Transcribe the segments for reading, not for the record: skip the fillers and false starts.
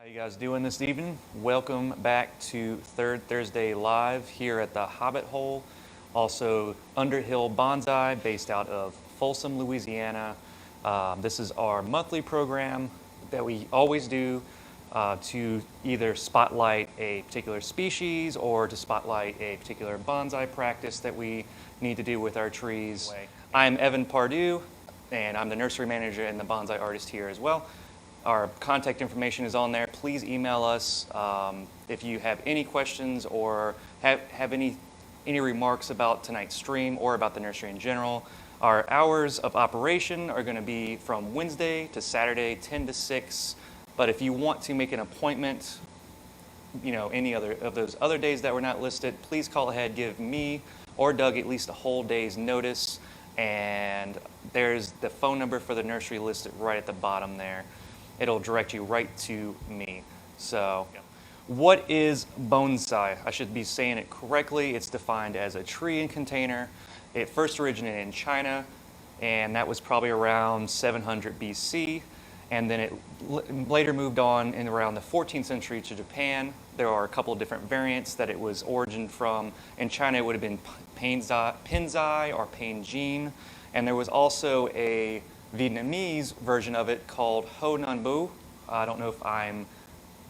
How you guys doing this evening? Welcome back to Third Thursday Live here at the Hobbit Hole, also Underhill Bonsai, based out of Folsom, Louisiana. This is our monthly program that we always do to either spotlight a particular species or to spotlight a particular bonsai practice that we need to do with our trees. I'm Evan Pardue, and I'm the nursery manager and the bonsai artist here as well. Our contact information is on there. Please email us if you have any questions or have any remarks about tonight's stream or about the nursery in general. Our hours of operation are going to be from Wednesday to Saturday, 10 to 6. But if you want to make an appointment, any other of those other days that were not listed, please call ahead, give me or Doug at least a whole day's notice. And there's the phone number for the nursery listed right at the bottom there. It'll direct you right to me. So, what is bonsai? I should be saying it correctly. It's defined as a tree and container. It first originated in China, and that was probably around 700 BC. And then it later moved on in around the 14th century to Japan. There are a couple of different variants that it was origined from. In China, it would have been Penzai or Panjin. And there was also a Vietnamese version of it called Ho Nan Bu. I don't know if I'm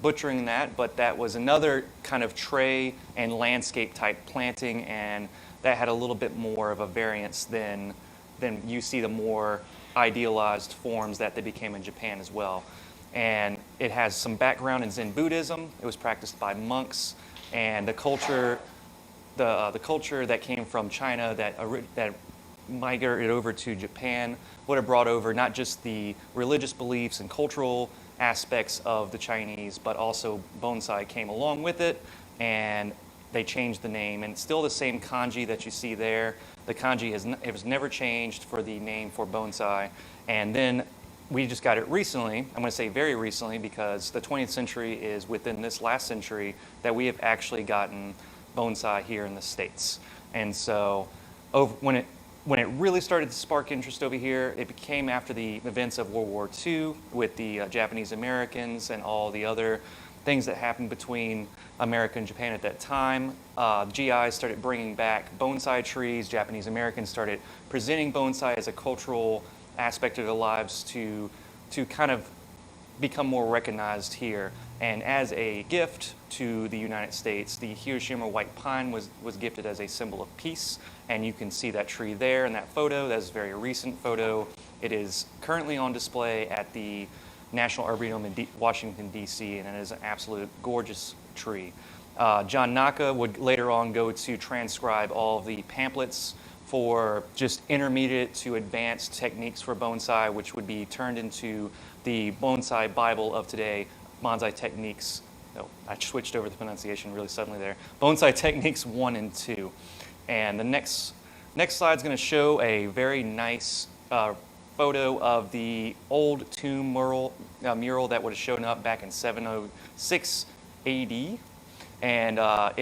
butchering that, but that was another kind of tray and landscape type planting, and that had a little bit more of a variance than you see the more idealized forms that they became in Japan as well. And it has some background in Zen Buddhism. It was practiced by monks, and the culture that came from China that migrated over to Japan would have brought over not just the religious beliefs and cultural aspects of the Chinese, but also bonsai came along with it, and they changed the name. And it's still the same kanji that you see there. The kanji has never changed for the name for bonsai. And then we just got it recently. I'm going to say very recently, because the 20th century is within this last century that we have actually gotten bonsai here in the States. And so when it really started to spark interest over here, it became after the events of World War II with the Japanese Americans and all the other things that happened between America and Japan at that time. GIs started bringing back bonsai trees. Japanese Americans started presenting bonsai as a cultural aspect of their lives to kind of become more recognized here. And as a gift to the United States, the Hiroshima white pine was gifted as a symbol of peace. And you can see that tree there in that photo. That's a very recent photo. It is currently on display at the National Arboretum in Washington, D.C., and it is an absolute gorgeous tree. John Naka would later on go to transcribe all of the pamphlets for just intermediate to advanced techniques for bonsai, which would be turned into the Bonsai Bible of today, Bonsai Techniques. Oh, I switched over the pronunciation really suddenly there. Bonsai Techniques 1 and 2. And the next slide is going to show a very nice photo of the old tomb mural that would have shown up back in 706 AD. And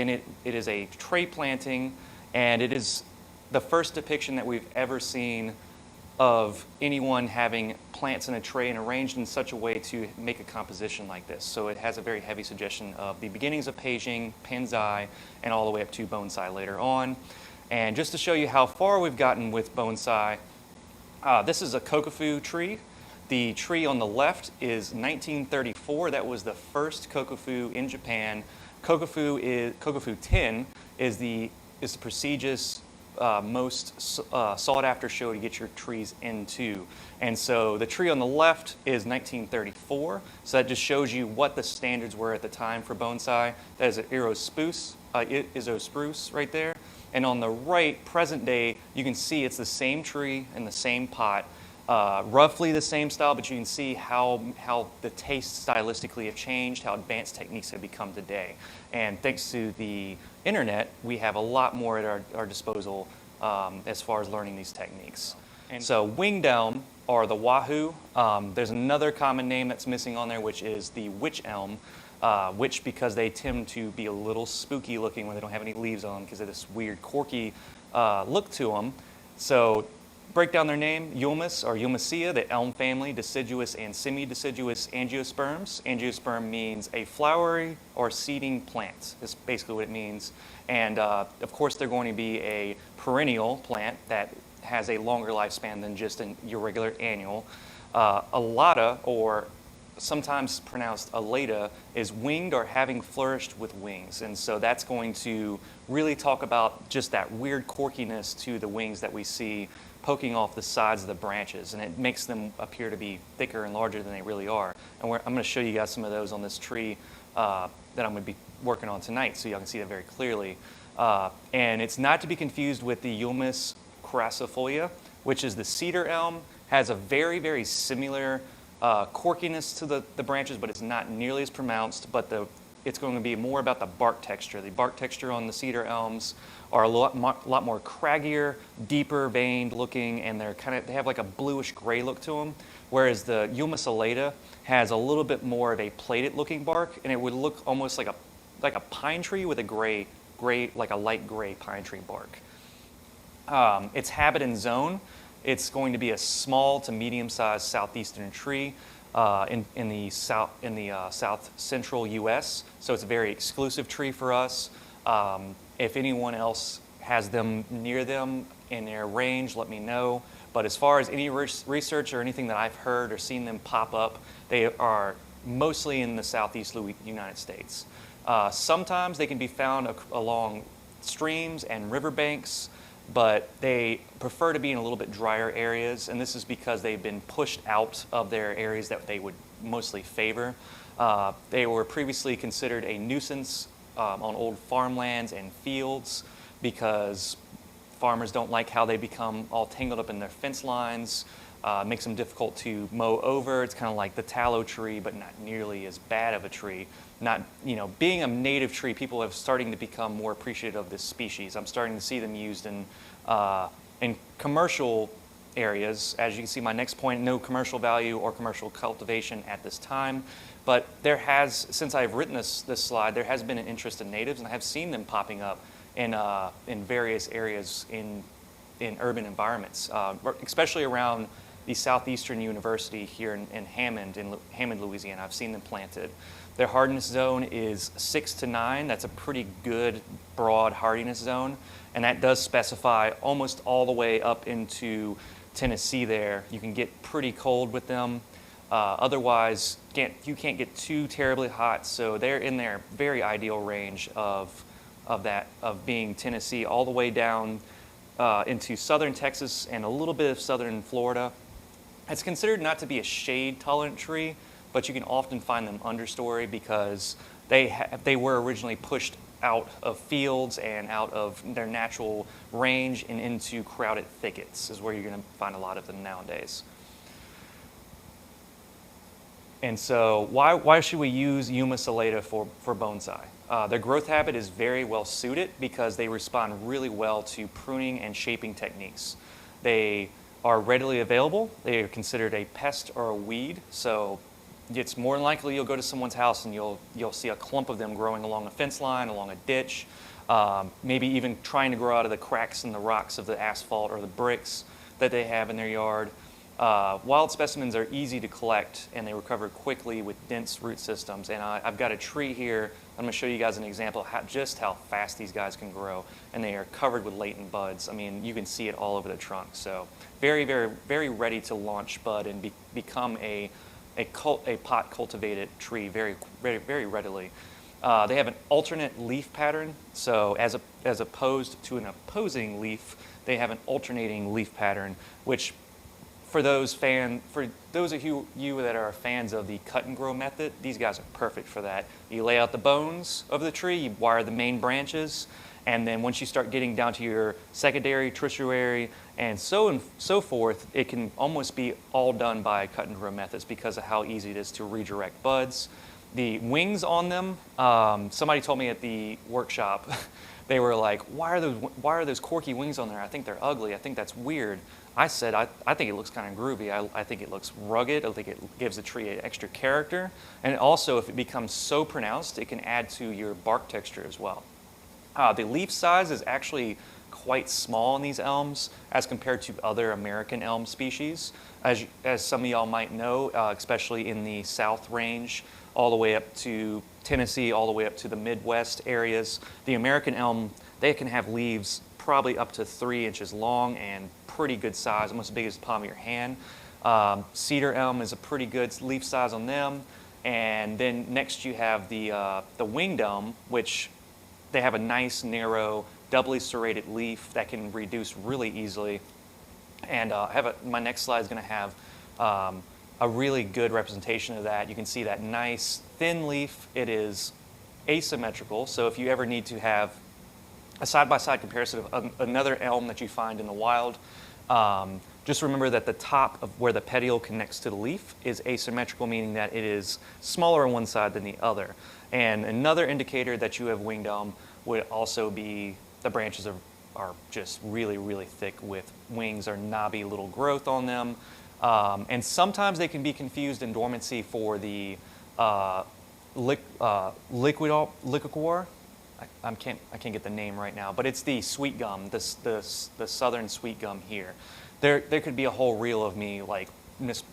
it is a tray planting, and it is the first depiction that we've ever seen of anyone having plants in a tray and arranged in such a way to make a composition like this. So it has a very heavy suggestion of the beginnings of Beijing, Penzai, and all the way up to bonsai later on. And just to show you how far we've gotten with bonsai, this is a kokofu tree. The tree on the left is 1934. That was the first kokofu in Japan. Kokofu 10 is the prestigious most sought after show to get your trees into. And so the tree on the left is 1934. So that just shows you what the standards were at the time for bonsai. That is an Izo spruce right there. And on the right, present day, you can see it's the same tree in the same pot, roughly the same style, but you can see how the tastes stylistically have changed, how advanced techniques have become today. And thanks to the internet, we have a lot more at our disposal as far as learning these techniques. And so winged elm or the wahoo, there's another common name that's missing on there, which is the witch elm. Which, because they tend to be a little spooky looking when they don't have any leaves on because of this weird corky look to them. So break down their name, Ulmus or Ulmaceae, the elm family, deciduous and semi-deciduous angiosperms. Angiosperm means a flowery or seeding plant, is basically what it means. And of course, they're going to be a perennial plant that has a longer lifespan than just your regular annual. Alata, or sometimes pronounced alata, is winged or having flourished with wings. And so that's going to really talk about just that weird corkiness to the wings that we see poking off the sides of the branches, and it makes them appear to be thicker and larger than they really are. And I'm going to show you guys some of those on this tree that I'm going to be working on tonight, so y'all can see that very clearly. And it's not to be confused with the Ulmus crassifolia, which is the cedar elm. Has a very, very similar corkiness to the branches, but it's not nearly as pronounced. But it's going to be more about the bark texture. The bark texture on the cedar elms are a lot more craggier, deeper veined looking, and they have like a bluish gray look to them. Whereas the Ulmus alata has a little bit more of a plated looking bark, and it would look almost like a pine tree with a gray, like a light gray pine tree bark. Its habit and zone, it's going to be a small to medium-sized southeastern tree in the south central U.S. So it's a very exclusive tree for us. If anyone else has them near them in their range, let me know. But as far as any research or anything that I've heard or seen them pop up, they are mostly in the southeast United States. Sometimes they can be found along streams and riverbanks, but they prefer to be in a little bit drier areas, and this is because they've been pushed out of their areas that they would mostly favor. They were previously considered a nuisance on old farmlands and fields because farmers don't like how they become all tangled up in their fence lines. Makes them difficult to mow over. It's kind of like the tallow tree, but not nearly as bad of a tree. Being a native tree, people are starting to become more appreciative of this species. I'm starting to see them used in commercial areas. As you can see, my next point, no commercial value or commercial cultivation at this time. But there has, since I've written this slide, there has been an interest in natives, and I have seen them popping up in various areas in urban environments, especially around the Southeastern University here in Hammond, Louisiana. I've seen them planted. Their hardiness zone is 6 to 9. That's a pretty good broad hardiness zone, and that does specify almost all the way up into Tennessee there. You can get pretty cold with them. Otherwise, you can't get too terribly hot, so they're in their very ideal range of being Tennessee all the way down into southern Texas and a little bit of southern Florida. It's considered not to be a shade-tolerant tree, but you can often find them understory because they were originally pushed out of fields and out of their natural range and into crowded thickets is where you're going to find a lot of them nowadays. And so why should we use Ulmus alata for bonsai? Their growth habit is very well suited because they respond really well to pruning and shaping techniques. They are readily available. They are considered a pest or a weed, so it's more than likely you'll go to someone's house and you'll see a clump of them growing along a fence line, along a ditch, maybe even trying to grow out of the cracks in the rocks of the asphalt or the bricks that they have in their yard. Wild specimens are easy to collect and they recover quickly with dense root systems. And I've got a tree here. I'm going to show you guys an example of just how fast these guys can grow. And they are covered with latent buds. I mean, you can see it all over the trunk. So very, very, very ready to launch bud and become a pot cultivated tree very, very, very readily. They have an alternate leaf pattern. So as opposed to an opposing leaf, they have an alternating leaf pattern, which for those of you that are fans of the cut and grow method, these guys are perfect for that. You lay out the bones of the tree, you wire the main branches, and then once you start getting down to your secondary, tertiary, and so forth, it can almost be all done by cut and grow methods because of how easy it is to redirect buds. The wings on them, somebody told me at the workshop, they were like, why are those corky wings on there? I think they're ugly. I think that's weird. I said, I think it looks kind of groovy. I think it looks rugged. I think it gives the tree an extra character. And also, if it becomes so pronounced, it can add to your bark texture as well. The leaf size is actually quite small in these elms as compared to other American elm species. As some of y'all might know, especially in the South Range, all the way up to Tennessee, all the way up to the Midwest areas, the American elm, they can have leaves probably up to 3 inches long and pretty good size, almost as big as the palm of your hand. Cedar elm is a pretty good leaf size on them. And then next you have the winged elm, which they have a nice, narrow, doubly serrated leaf that can reduce really easily. And my next slide is going to have a really good representation of that. You can see that nice, thin leaf. It is asymmetrical, so if you ever need to have a side-by-side comparison of another elm that you find in the wild, just remember that the top of where the petiole connects to the leaf is asymmetrical, meaning that it is smaller on one side than the other. And another indicator that you have winged elm would also be the branches are just really, really thick with wings or knobby little growth on them. And sometimes they can be confused in dormancy for the liquidor. I can't get the name right now, but it's the sweet gum, the southern sweet gum here. There could be a whole reel of me like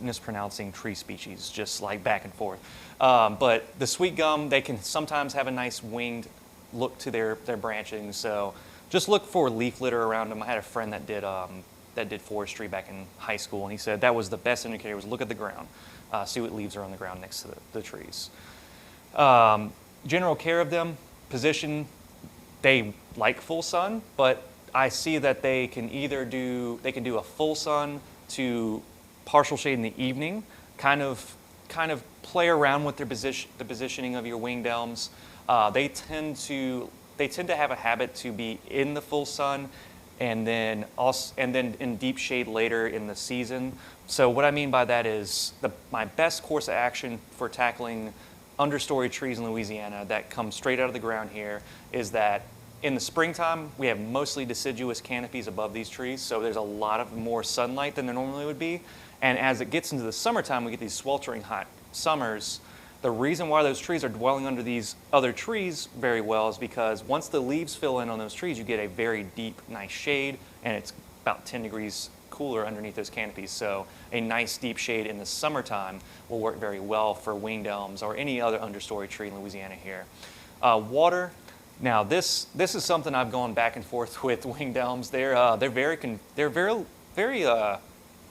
mispronouncing tree species, just like back and forth. But the sweet gum, they can sometimes have a nice winged look to their branching. So just look for leaf litter around them. I had a friend that did forestry back in high school, and he said that was the best indicator, was look at the ground, see what leaves are on the ground next to the trees. General care of them, position, they like full sun, but I see that they can either do a full sun to partial shade in the evening, kind of play around with the positioning of your winged elms. They tend to have a habit to be in the full sun and then in deep shade later in the season. So what I mean by that is my best course of action for tackling understory trees in Louisiana that come straight out of the ground here is that in the springtime, we have mostly deciduous canopies above these trees, so there's a lot of more sunlight than there normally would be. And as it gets into the summertime, we get these sweltering hot summers. The reason why those trees are dwelling under these other trees very well is because once the leaves fill in on those trees, you get a very deep, nice shade, and it's about 10 degrees cooler underneath those canopies. So a nice deep shade in the summertime will work very well for winged elms or any other understory tree in Louisiana here. Water. Now this is something I've gone back and forth with winged elms. They're very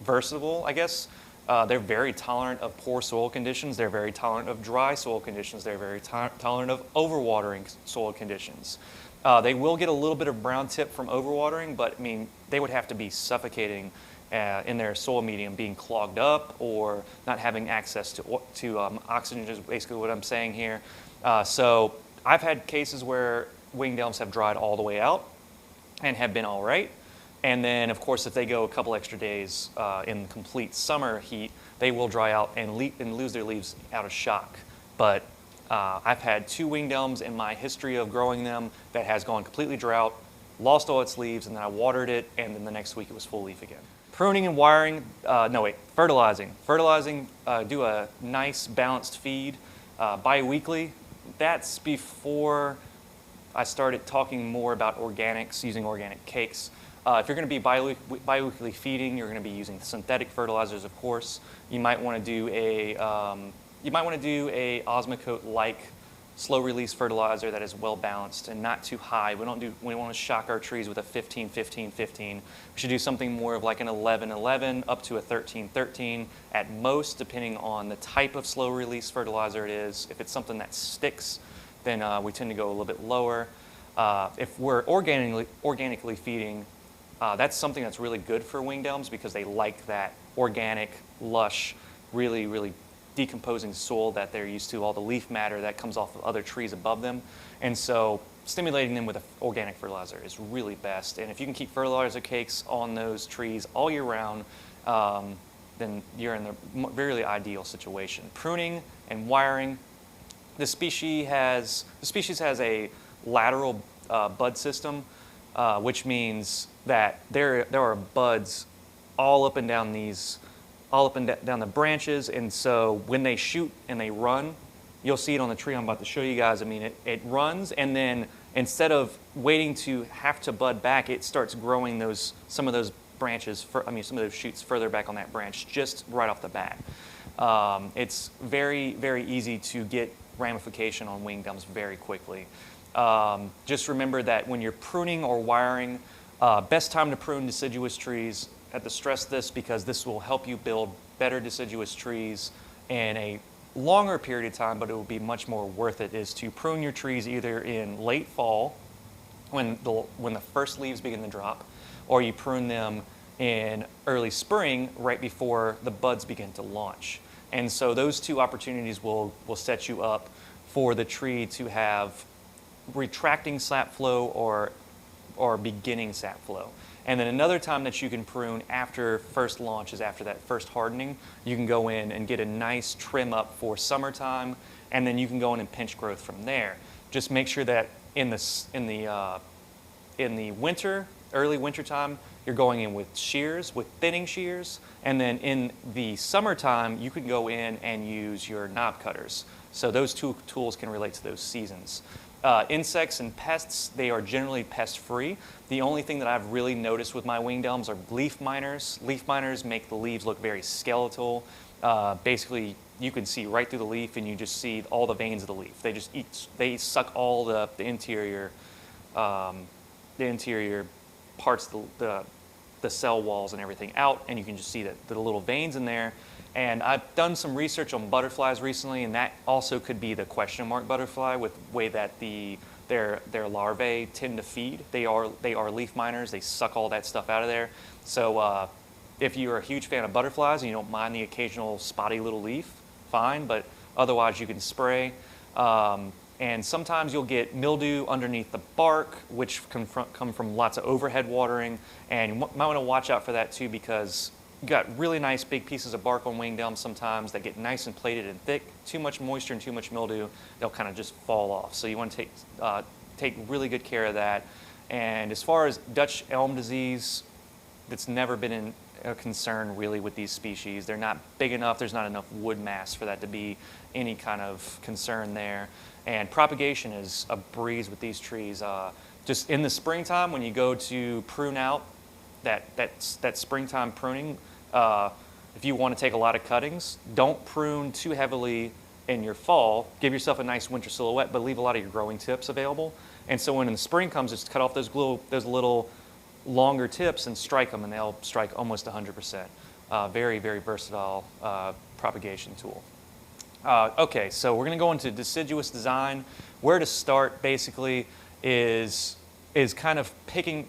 versatile, I guess. They're very tolerant of poor soil conditions. They're very tolerant of dry soil conditions. They're very tolerant of overwatering soil conditions. They will get a little bit of brown tip from overwatering, but I mean, they would have to be suffocating in their soil medium, being clogged up or not having access to oxygen is basically what I'm saying here. So I've had cases where winged elms have dried all the way out and have been all right. And then, of course, if they go a couple extra days in complete summer heat, they will dry out and lose their leaves out of shock. But I've had 2 winged elms in my history of growing them that has gone completely drought, lost all its leaves, and then I watered it, and then the next week it was full leaf again. Pruning and wiring, fertilizing. Fertilizing, do a nice balanced feed bi-weekly. That's before I started talking more about organics, using organic cakes. If you're going to be bi-weekly feeding, you're going to be using synthetic fertilizers, of course. You might want to do a Osmocote-like slow-release fertilizer that is well balanced and not too high. We don't want to shock our trees with a 15-15-15. We should do something more of like an 11-11 up to a 13-13 at most, depending on the type of slow-release fertilizer it is. If it's something that sticks, then we tend to go a little bit lower. If we're organically feeding, that's something that's really good for winged elms because they like that organic, lush, really, really decomposing soil that they're used to, all the leaf matter that comes off of other trees above them. And so stimulating them with an organic fertilizer is really best. And if you can keep fertilizer cakes on those trees all year round, then you're in a really ideal situation. Pruning and wiring. The species has a lateral bud system, which means that there are buds all up and down the branches, and so when they shoot and they run, you'll see it on the tree I'm about to show you guys. I mean, it runs, and then instead of waiting to have to bud back, it starts growing some of those branches, some of those shoots further back on that branch just right off the bat. It's very, very easy to get ramification on wing gums very quickly. Just remember that when you're pruning or wiring, best time to prune deciduous trees. I have to stress this because this will help you build better deciduous trees in a longer period of time, but it will be much more worth it, is to prune your trees either in late fall when the first leaves begin to drop, or you prune them in early spring right before the buds begin to launch. And so those two opportunities will set you up for the tree to have retracting sap flow or beginning sap flow. And then another time that you can prune after first launch is after that first hardening. You can go in and get a nice trim up for summertime, and then you can go in and pinch growth from there. Just make sure that in the winter, early winter time, you're going in with shears, with thinning shears, and then in the summertime, you can go in and use your knob cutters. So those two tools can relate to those seasons. Insects and pests, they are generally pest-free. The only thing that I've really noticed with my winged elms are leaf miners. Leaf miners make the leaves look very skeletal. Basically, you can see right through the leaf, and you just see all the veins of the leaf. They suck all the interior parts, the cell walls and everything out, and you can just see the little veins in there. And I've done some research on butterflies recently, and that also could be the question mark butterfly, with the way that their larvae tend to feed. They are leaf miners. They suck all that stuff out of there. So if you're a huge fan of butterflies and you don't mind the occasional spotty little leaf, fine, but otherwise you can spray. And sometimes you'll get mildew underneath the bark, which can come from lots of overhead watering, and you might want to watch out for that too, because you got really nice big pieces of bark on winged elms sometimes that get nice and plated and thick. Too much moisture and too much mildew, they'll kind of just fall off. So you want to take really good care of that. And as far as Dutch elm disease, that's never been a concern really with these species. They're not big enough, there's not enough wood mass for that to be any kind of concern there. And propagation is a breeze with these trees. Just in the springtime, when you go to prune out that springtime pruning, if you want to take a lot of cuttings, don't prune too heavily in your fall. Give yourself a nice winter silhouette, but leave a lot of your growing tips available. And so when the spring comes, just cut off those little longer tips and strike them, and they'll strike almost 100%. Very, very versatile propagation tool. Okay, so we're going to go into deciduous design. Where to start basically is kind of picking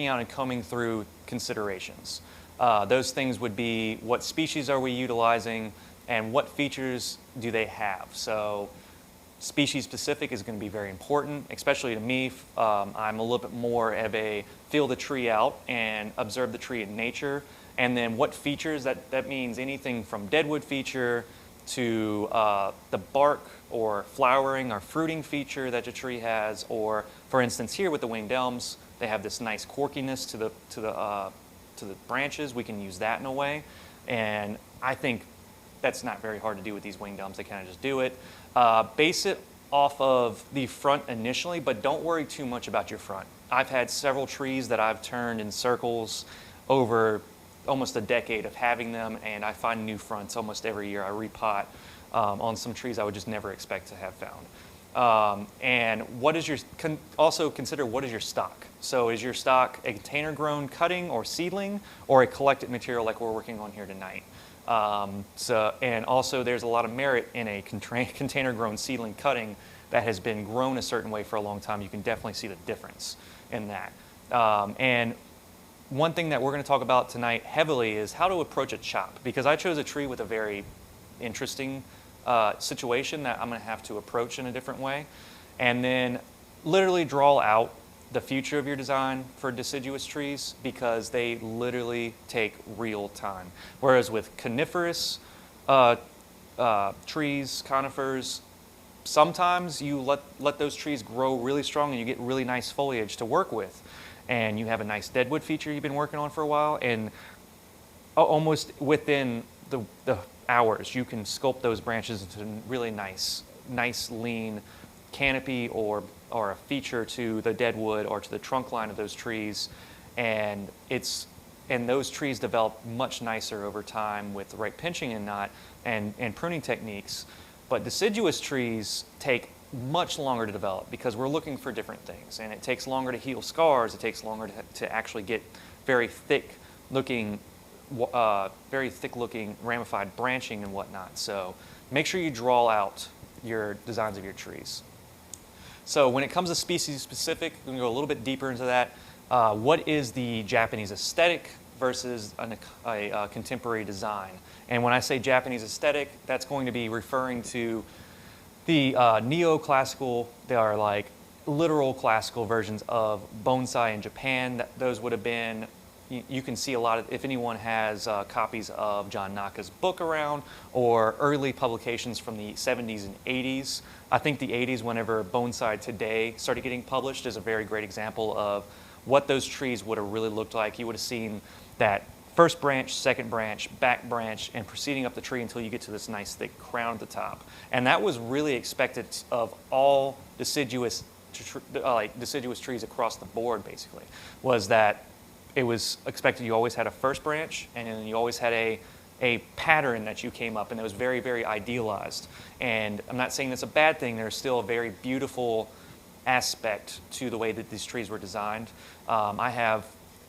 out and combing through considerations. Those things would be, what species are we utilizing and what features do they have? So species specific is going to be very important, especially to me. I'm a little bit more of a feel the tree out and observe the tree in nature. And then what features, that means anything from deadwood feature to the bark or flowering or fruiting feature that the tree has, or for instance here with the winged elms, they have this nice corkiness to the branches. We can use that in a way, and I think that's not very hard to do with these winged elms. They kind of just do it. Base it off of the front initially, but don't worry too much about your front. I've had several trees that I've turned in circles over almost a decade of having them, and I find new fronts almost every year. I repot on some trees I would just never expect to have found. And also consider what is your stock. So is your stock a container grown cutting or seedling, or a collected material like we're working on here tonight? And also there's a lot of merit in a container grown seedling cutting that has been grown a certain way for a long time. You can definitely see the difference in that. And one thing that we're going to talk about tonight heavily is how to approach a chop, because I chose a tree with a very interesting situation that I'm going to have to approach in a different way, and then literally draw out the future of your design for deciduous trees, because they literally take real time. Whereas with coniferous trees, conifers, sometimes you let those trees grow really strong and you get really nice foliage to work with. And you have a nice deadwood feature you've been working on for a while, and almost within the hours, you can sculpt those branches into really nice nice lean canopy or a feature to the dead wood or to the trunk line of those trees, and those trees develop much nicer over time with the right pinching and knot and pruning techniques. But deciduous trees take much longer to develop because we're looking for different things, and it takes longer to heal scars. It takes longer to actually get very thick looking ramified branching and whatnot. So make sure you draw out your designs of your trees. So when it comes to species specific, we're going to go a little bit deeper into that. What is the Japanese aesthetic versus a contemporary design? And when I say Japanese aesthetic, that's going to be referring to the neoclassical. They are like literal classical versions of bonsai in Japan. Those would have been, you can see a lot of, if anyone has copies of John Naka's book around or early publications from the 70s and 80s. I think the 80s, whenever Bonsai Today started getting published, is a very great example of what those trees would have really looked like. You would have seen that first branch, second branch, back branch, and proceeding up the tree until you get to this nice thick crown at the top. And that was really expected of all deciduous trees across the board, basically, was that it was expected you always had a first branch, and then you always had a pattern that you came up, and it was very, very idealized. And I'm not saying that's a bad thing. There's still a very beautiful aspect to the way that these trees were designed. I have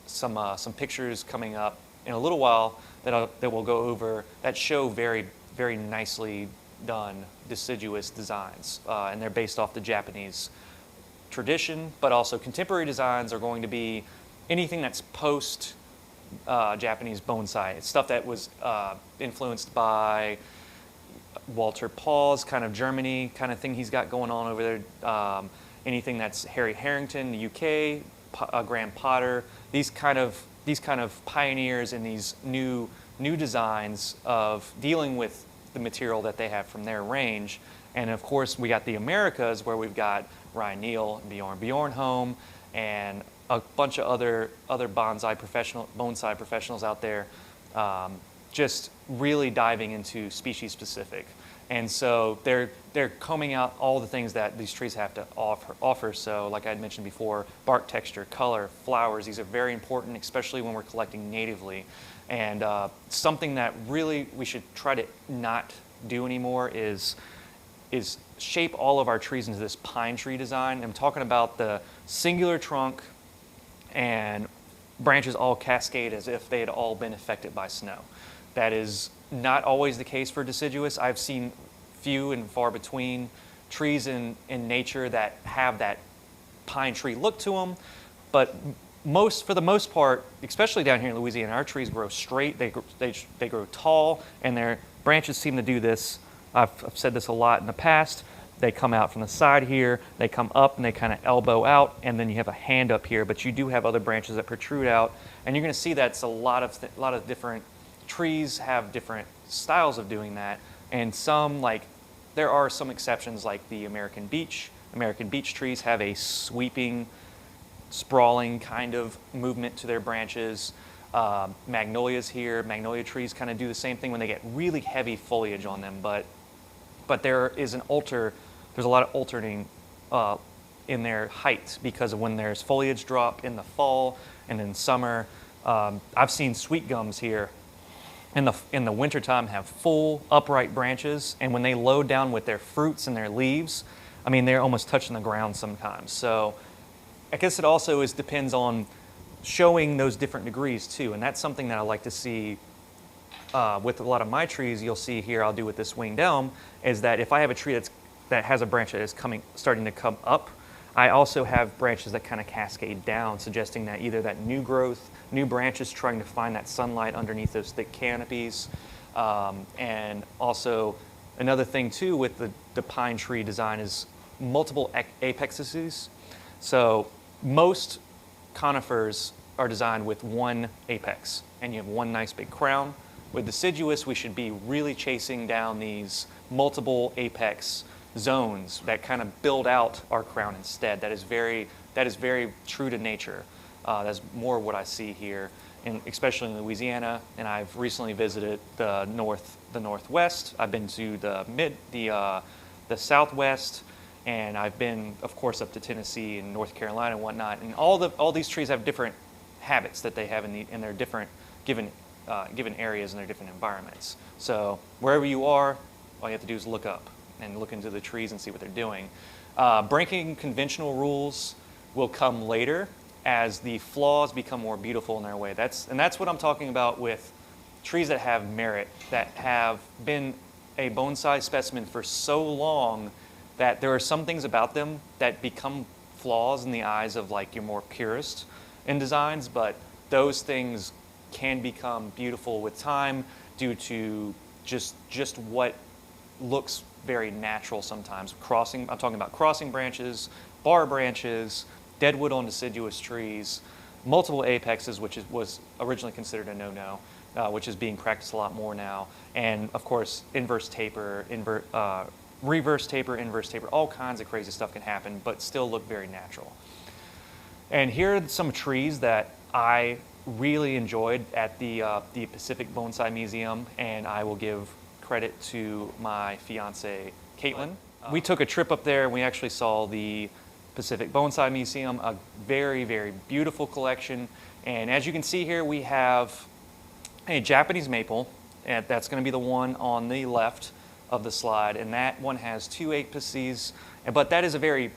some pictures coming up in a little while that we'll go over that show very, very nicely done deciduous designs, and they're based off the Japanese tradition, but also contemporary designs are going to be anything that's post Japanese bonsai. It's stuff that was influenced by Walter Paul's kind of Germany kind of thing he's got going on over there. Anything that's Harry Harrington, the UK, Graham Potter, these kind of pioneers in these new designs of dealing with the material that they have from their range. And of course, we got the Americas, where we've got Ryan Neal and Bjorn Bjornholm and a bunch of other bonsai professionals out there, just really diving into species specific. And so they're combing out all the things that these trees have to offer. So like I had mentioned before, bark texture, color, flowers, these are very important, especially when we're collecting natively. And something that really we should try to not do anymore is shape all of our trees into this pine tree design. I'm talking about the singular trunk and branches all cascade as if they had all been affected by snow. That is not always the case for deciduous. I've seen few and far between trees in nature that have that pine tree look to them, but for the most part, especially down here in Louisiana, our trees grow straight, they grow tall, and their branches seem to do this. I've said this a lot in the past. They come out from the side here, they come up and they kind of elbow out, and then you have a hand up here, but you do have other branches that protrude out, and you're going to see that's a lot of different trees have different styles of doing that, and there are some exceptions like the American beech. American beech trees have a sweeping, sprawling kind of movement to their branches. Magnolias here, magnolia trees kind of do the same thing when they get really heavy foliage on them, but there's a lot of alternating in their height because of when there's foliage drop in the fall and in summer. I've seen sweet gums here in the wintertime have full upright branches, and when they load down with their fruits and their leaves, I mean, they're almost touching the ground sometimes. So I guess it also depends on showing those different degrees too, and that's something that I like to see with a lot of my trees. You'll see here, I'll do with this winged elm, is that if I have a tree that has a branch that is starting to come up, I also have branches that kind of cascade down, suggesting that either that new growth, new branches trying to find that sunlight underneath those thick canopies. And also another thing too with the pine tree design is multiple apexes. So most conifers are designed with one apex, and you have one nice big crown. With deciduous, we should be really chasing down these multiple apex zones that kind of build out our crown instead. That is very true to nature. That's more what I see here, especially in Louisiana. And I've recently visited the Northwest. I've been to the the Southwest, and I've been, of course, up to Tennessee and North Carolina and whatnot. And all these trees have different habits that they have in their different given areas and their different environments. So wherever you are, all you have to do is look up and look into the trees and see what they're doing. Breaking conventional rules will come later as the flaws become more beautiful in their way. That's what I'm talking about with trees that have merit, that have been a bonsai specimen for so long that there are some things about them that become flaws in the eyes of like your more purist in designs, but those things can become beautiful with time due to just what looks very natural sometimes. I'm talking about crossing branches, bar branches, deadwood on deciduous trees, multiple apexes, which was originally considered a no-no, which is being practiced a lot more now. And of course, inverse taper, reverse taper, inverse taper, all kinds of crazy stuff can happen, but still look very natural. And here are some trees that I really enjoyed at the Pacific Bonsai Museum, and I will give credit to my fiance, Caitlin. We took a trip up there and we actually saw the Pacific Bonsai Museum, a very, very beautiful collection. And as you can see here, we have a Japanese maple, and that's going to be the one on the left of the slide, and that one has 2 apices, but that's a very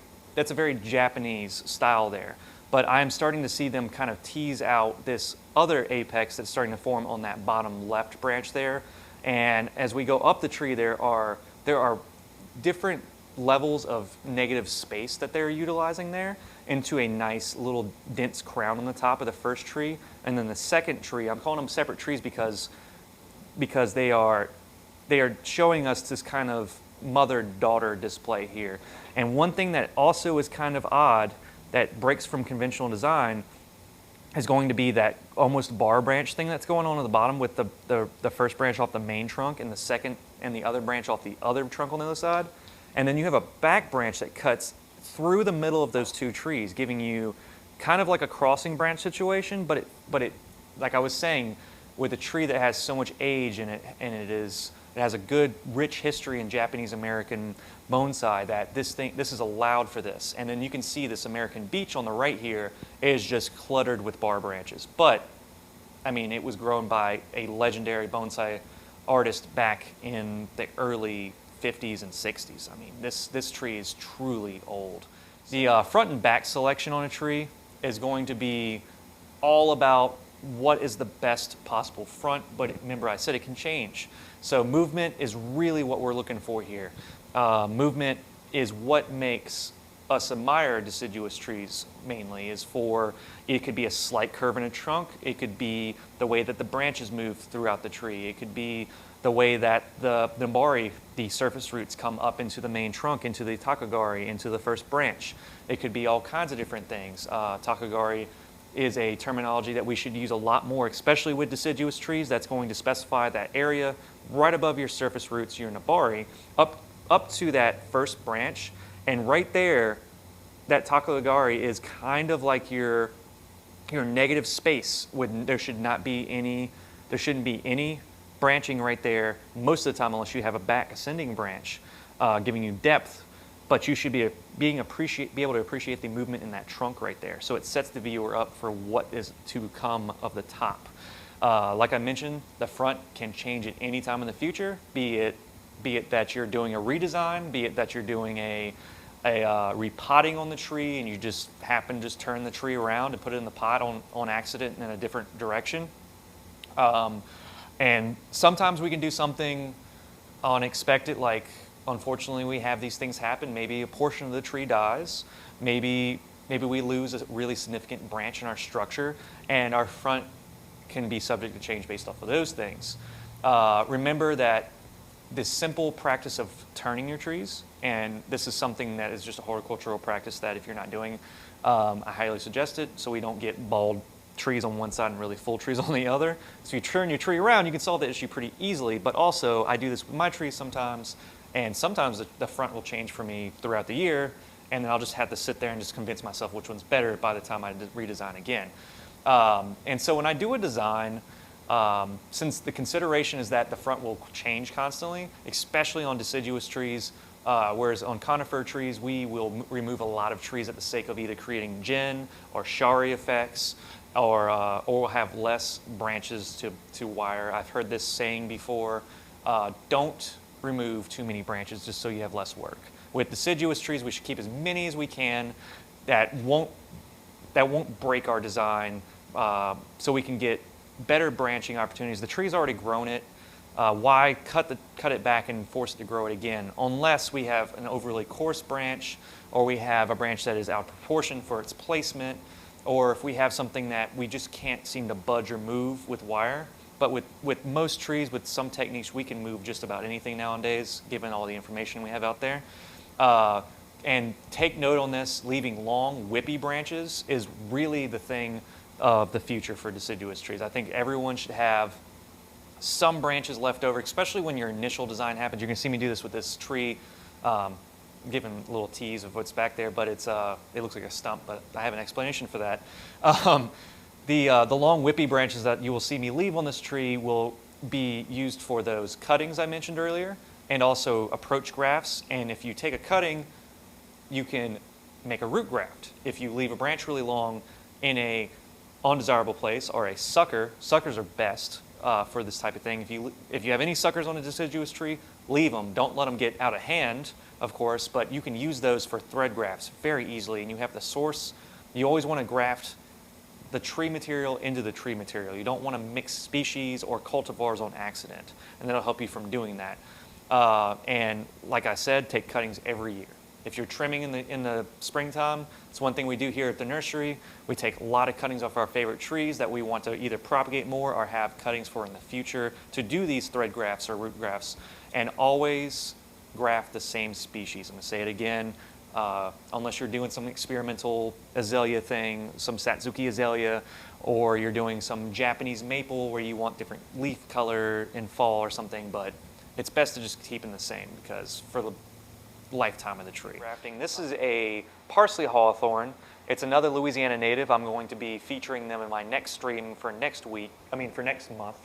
Japanese style there. But I'm starting to see them kind of tease out this other apex that's starting to form on that bottom left branch there. And as we go up the tree, there are different levels of negative space that they're utilizing there into a nice little dense crown on the top of the first tree. And then the second tree, I'm calling them separate trees because they are showing us this kind of mother-daughter display here. And one thing that also is kind of odd that breaks from conventional design is going to be that almost bar branch thing that's going on at the bottom with the first branch off the main trunk and the second and the other branch off the other trunk on the other side. And then you have a back branch that cuts through the middle of those 2 trees, giving you kind of like a crossing branch situation, but it like I was saying, with a tree that has so much age in it, and it has a good, rich history in Japanese American bonsai, that this is allowed for this. And then you can see this American beech on the right here is just cluttered with bar branches. But, I mean, it was grown by a legendary bonsai artist back in the early 50s and 60s. I mean, this tree is truly old. The front and back selection on a tree is going to be all about what is the best possible front, but remember I said it can change. So movement is really what we're looking for here. Movement is what makes us admire deciduous trees mainly, it could be a slight curve in a trunk, it could be the way that the branches move throughout the tree, it could be the way that the nabari, the surface roots, come up into the main trunk, into the takagari, into the first branch. It could be all kinds of different things. Takagari is a terminology that we should use a lot more, especially with deciduous trees. That's going to specify that area right above your surface roots, your nabari, up to that first branch. And right there, that takagari is kind of like your negative space. There shouldn't be any branching right there most of the time, unless you have a back ascending branch giving you depth. But you should be able to appreciate the movement in that trunk right there. So it sets the viewer up for what is to come of the top. Like I mentioned, the front can change at any time in the future, be it that you're doing a redesign, be it that you're doing a repotting on the tree and you just happen to just turn the tree around and put it in the pot on accident in a different direction. And sometimes we can do something unexpected, like unfortunately we have these things happen. Maybe a portion of the tree dies. Maybe we lose a really significant branch in our structure, and our front can be subject to change based off of those things. Remember that this simple practice of turning your trees, and this is something that is just a horticultural practice that if you're not doing, I highly suggest it, so we don't get bald trees on one side and really full trees on the other. So you turn your tree around, you can solve the issue pretty easily, but also I do this with my trees sometimes, and sometimes the front will change for me throughout the year, and then I'll just have to sit there and just convince myself which one's better by the time I redesign again. And so when I do a design, since the consideration is that the front will change constantly, especially on deciduous trees, Whereas on conifer trees, we will remove a lot of trees at the sake of either creating gin or shari effects, or we'll have less branches to wire. I've heard this saying before, don't remove too many branches just so you have less work. With deciduous trees, we should keep as many as we can that won't break our design, so we can get better branching opportunities. The tree's already grown it. Why cut it back and force it to grow it again? Unless we have an overly coarse branch, or we have a branch that is out of proportion for its placement, or if we have something that we just can't seem to budge or move with wire. But with most trees, with some techniques, we can move just about anything nowadays, given all the information we have out there. And take note on this, leaving long, whippy branches is really the thing of the future for deciduous trees. I think everyone should have some branches left over, especially when your initial design happens. You're going to see me do this with this tree, giving a little tease of what's back there, but it looks like a stump, but I have an explanation for that. The long whippy branches that you will see me leave on this tree will be used for those cuttings I mentioned earlier, and also approach grafts. And if you take a cutting, you can make a root graft. If you leave a branch really long in a undesirable place, or a sucker, suckers are best for this type of thing. If you have any suckers on a deciduous tree, leave them. Don't let them get out of hand, of course, but you can use those for thread grafts very easily. And you have the source. You always want to graft the tree material into the tree material. You don't want to mix species or cultivars on accident, and that'll help you from doing that. And like I said, take cuttings every year. If you're trimming in the springtime, it's one thing we do here at the nursery. We take a lot of cuttings off our favorite trees that we want to either propagate more or have cuttings for in the future to do these thread grafts or root grafts, and always graft the same species. I'm going to say it again. Unless you're doing some experimental azalea thing, some Satsuki azalea, or you're doing some Japanese maple where you want different leaf color in fall or something, but it's best to just keep them the same because for the lifetime of the tree. Grafting. This is a parsley hawthorn. It's another Louisiana native. I'm going to be featuring them in my next stream for next month.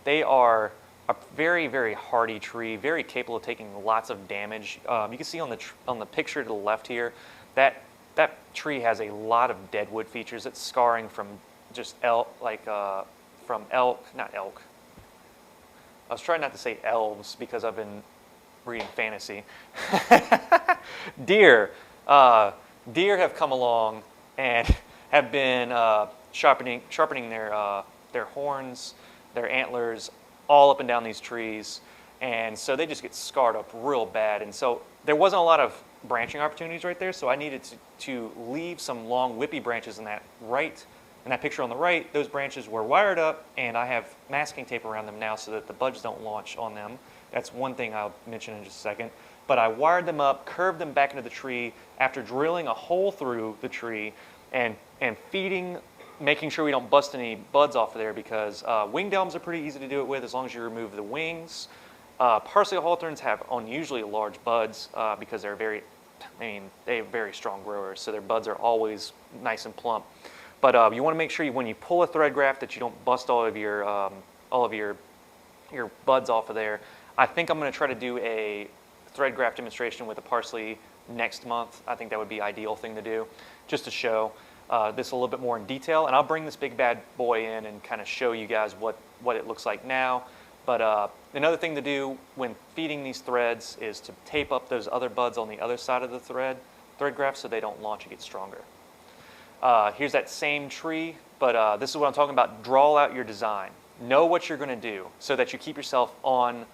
They are a very, very hardy tree, very capable of taking lots of damage. You can see on the picture to the left here, that tree has a lot of deadwood features. It's scarring from just from elk, not elk. I was trying not to say elves because I've been reading fantasy. Deer. Deer have come along and have been sharpening their horns, their antlers, all up and down these trees, and so they just get scarred up real bad. And so there wasn't a lot of branching opportunities right there, so I needed to leave some long whippy branches in that picture on the right. Those branches were wired up, and I have masking tape around them now so that the buds don't launch on them. That's one thing I'll mention in just a second. But I wired them up, curved them back into the tree after drilling a hole through the tree and feeding, making sure we don't bust any buds off of there, because winged elms are pretty easy to do it with as long as you remove the wings. Parsley hawthorns have unusually large buds because they're very strong growers, so their buds are always nice and plump. But you want to make sure when you pull a thread graft that you don't bust all of your buds off of there. I think I'm going to try to do a thread graft demonstration with the parsley next month. I think that would be an ideal thing to do, just to show this a little bit more in detail. And I'll bring this big bad boy in and kind of show you guys what it looks like now. But another thing to do when feeding these threads is to tape up those other buds on the other side of the thread graft so they don't launch and get stronger. Here's that same tree, but this is what I'm talking about. Draw out your design. Know what you're going to do so that you keep yourself on.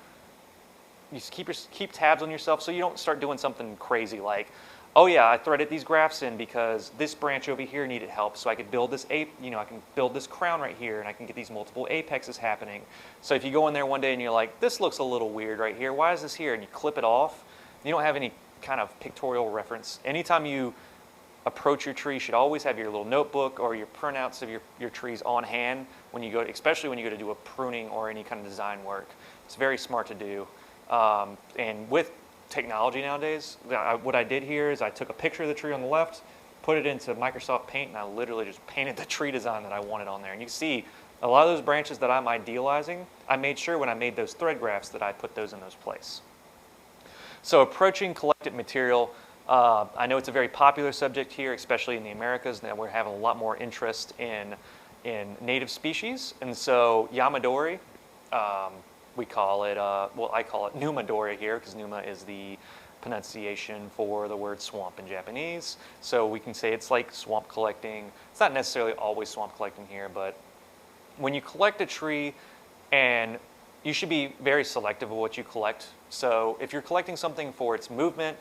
You keep tabs on yourself so you don't start doing something crazy like, oh yeah, I threaded these grafts in because this branch over here needed help, so I could build this I can build this crown right here, and I can get these multiple apexes happening. So if you go in there one day and you're like, this looks a little weird right here, why is this here? And you clip it off, you don't have any kind of pictorial reference. Anytime you approach your tree, you should always have your little notebook or your printouts of your trees on hand when you go, especially when you go to do a pruning or any kind of design work. It's very smart to do. And with technology nowadays, what I did here is I took a picture of the tree on the left, put it into Microsoft Paint, and I literally just painted the tree design that I wanted on there. And you can see a lot of those branches that I'm idealizing, I made sure when I made those thread grafts that I put those in those places. So approaching collected material, I know it's a very popular subject here, especially in the Americas. Now we're having a lot more interest in native species. And so yamadori, we call it, well, I call it numadori here because numa is the pronunciation for the word swamp in Japanese. So we can say it's like swamp collecting. It's not necessarily always swamp collecting here, but when you collect a tree, and you should be very selective of what you collect. So if you're collecting something for its movement,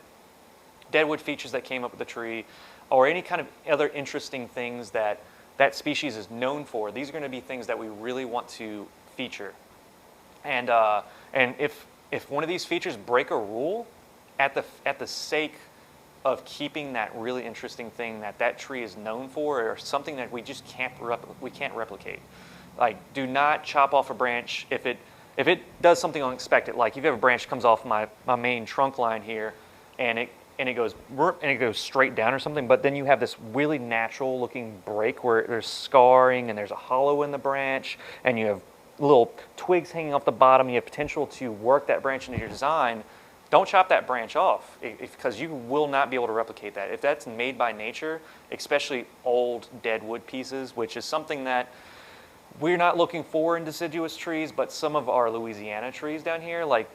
deadwood features that came up with the tree, or any kind of other interesting things that that species is known for, these are going to be things that we really want to feature. And if one of these features break a rule, at the sake of keeping that really interesting thing that that tree is known for, or something that we just can't replicate. Like, do not chop off a branch if it does something unexpected. Like if you have a branch that comes off my main trunk line here, and it goes straight down or something, but then you have this really natural looking break where there's scarring and there's a hollow in the branch, and you have little twigs hanging off the bottom. You have potential to work that branch into your design. Don't chop that branch off because you will not be able to replicate that. If that's made by nature, especially old dead wood pieces, which is something that we're not looking for in deciduous trees, but some of our Louisiana trees down here, like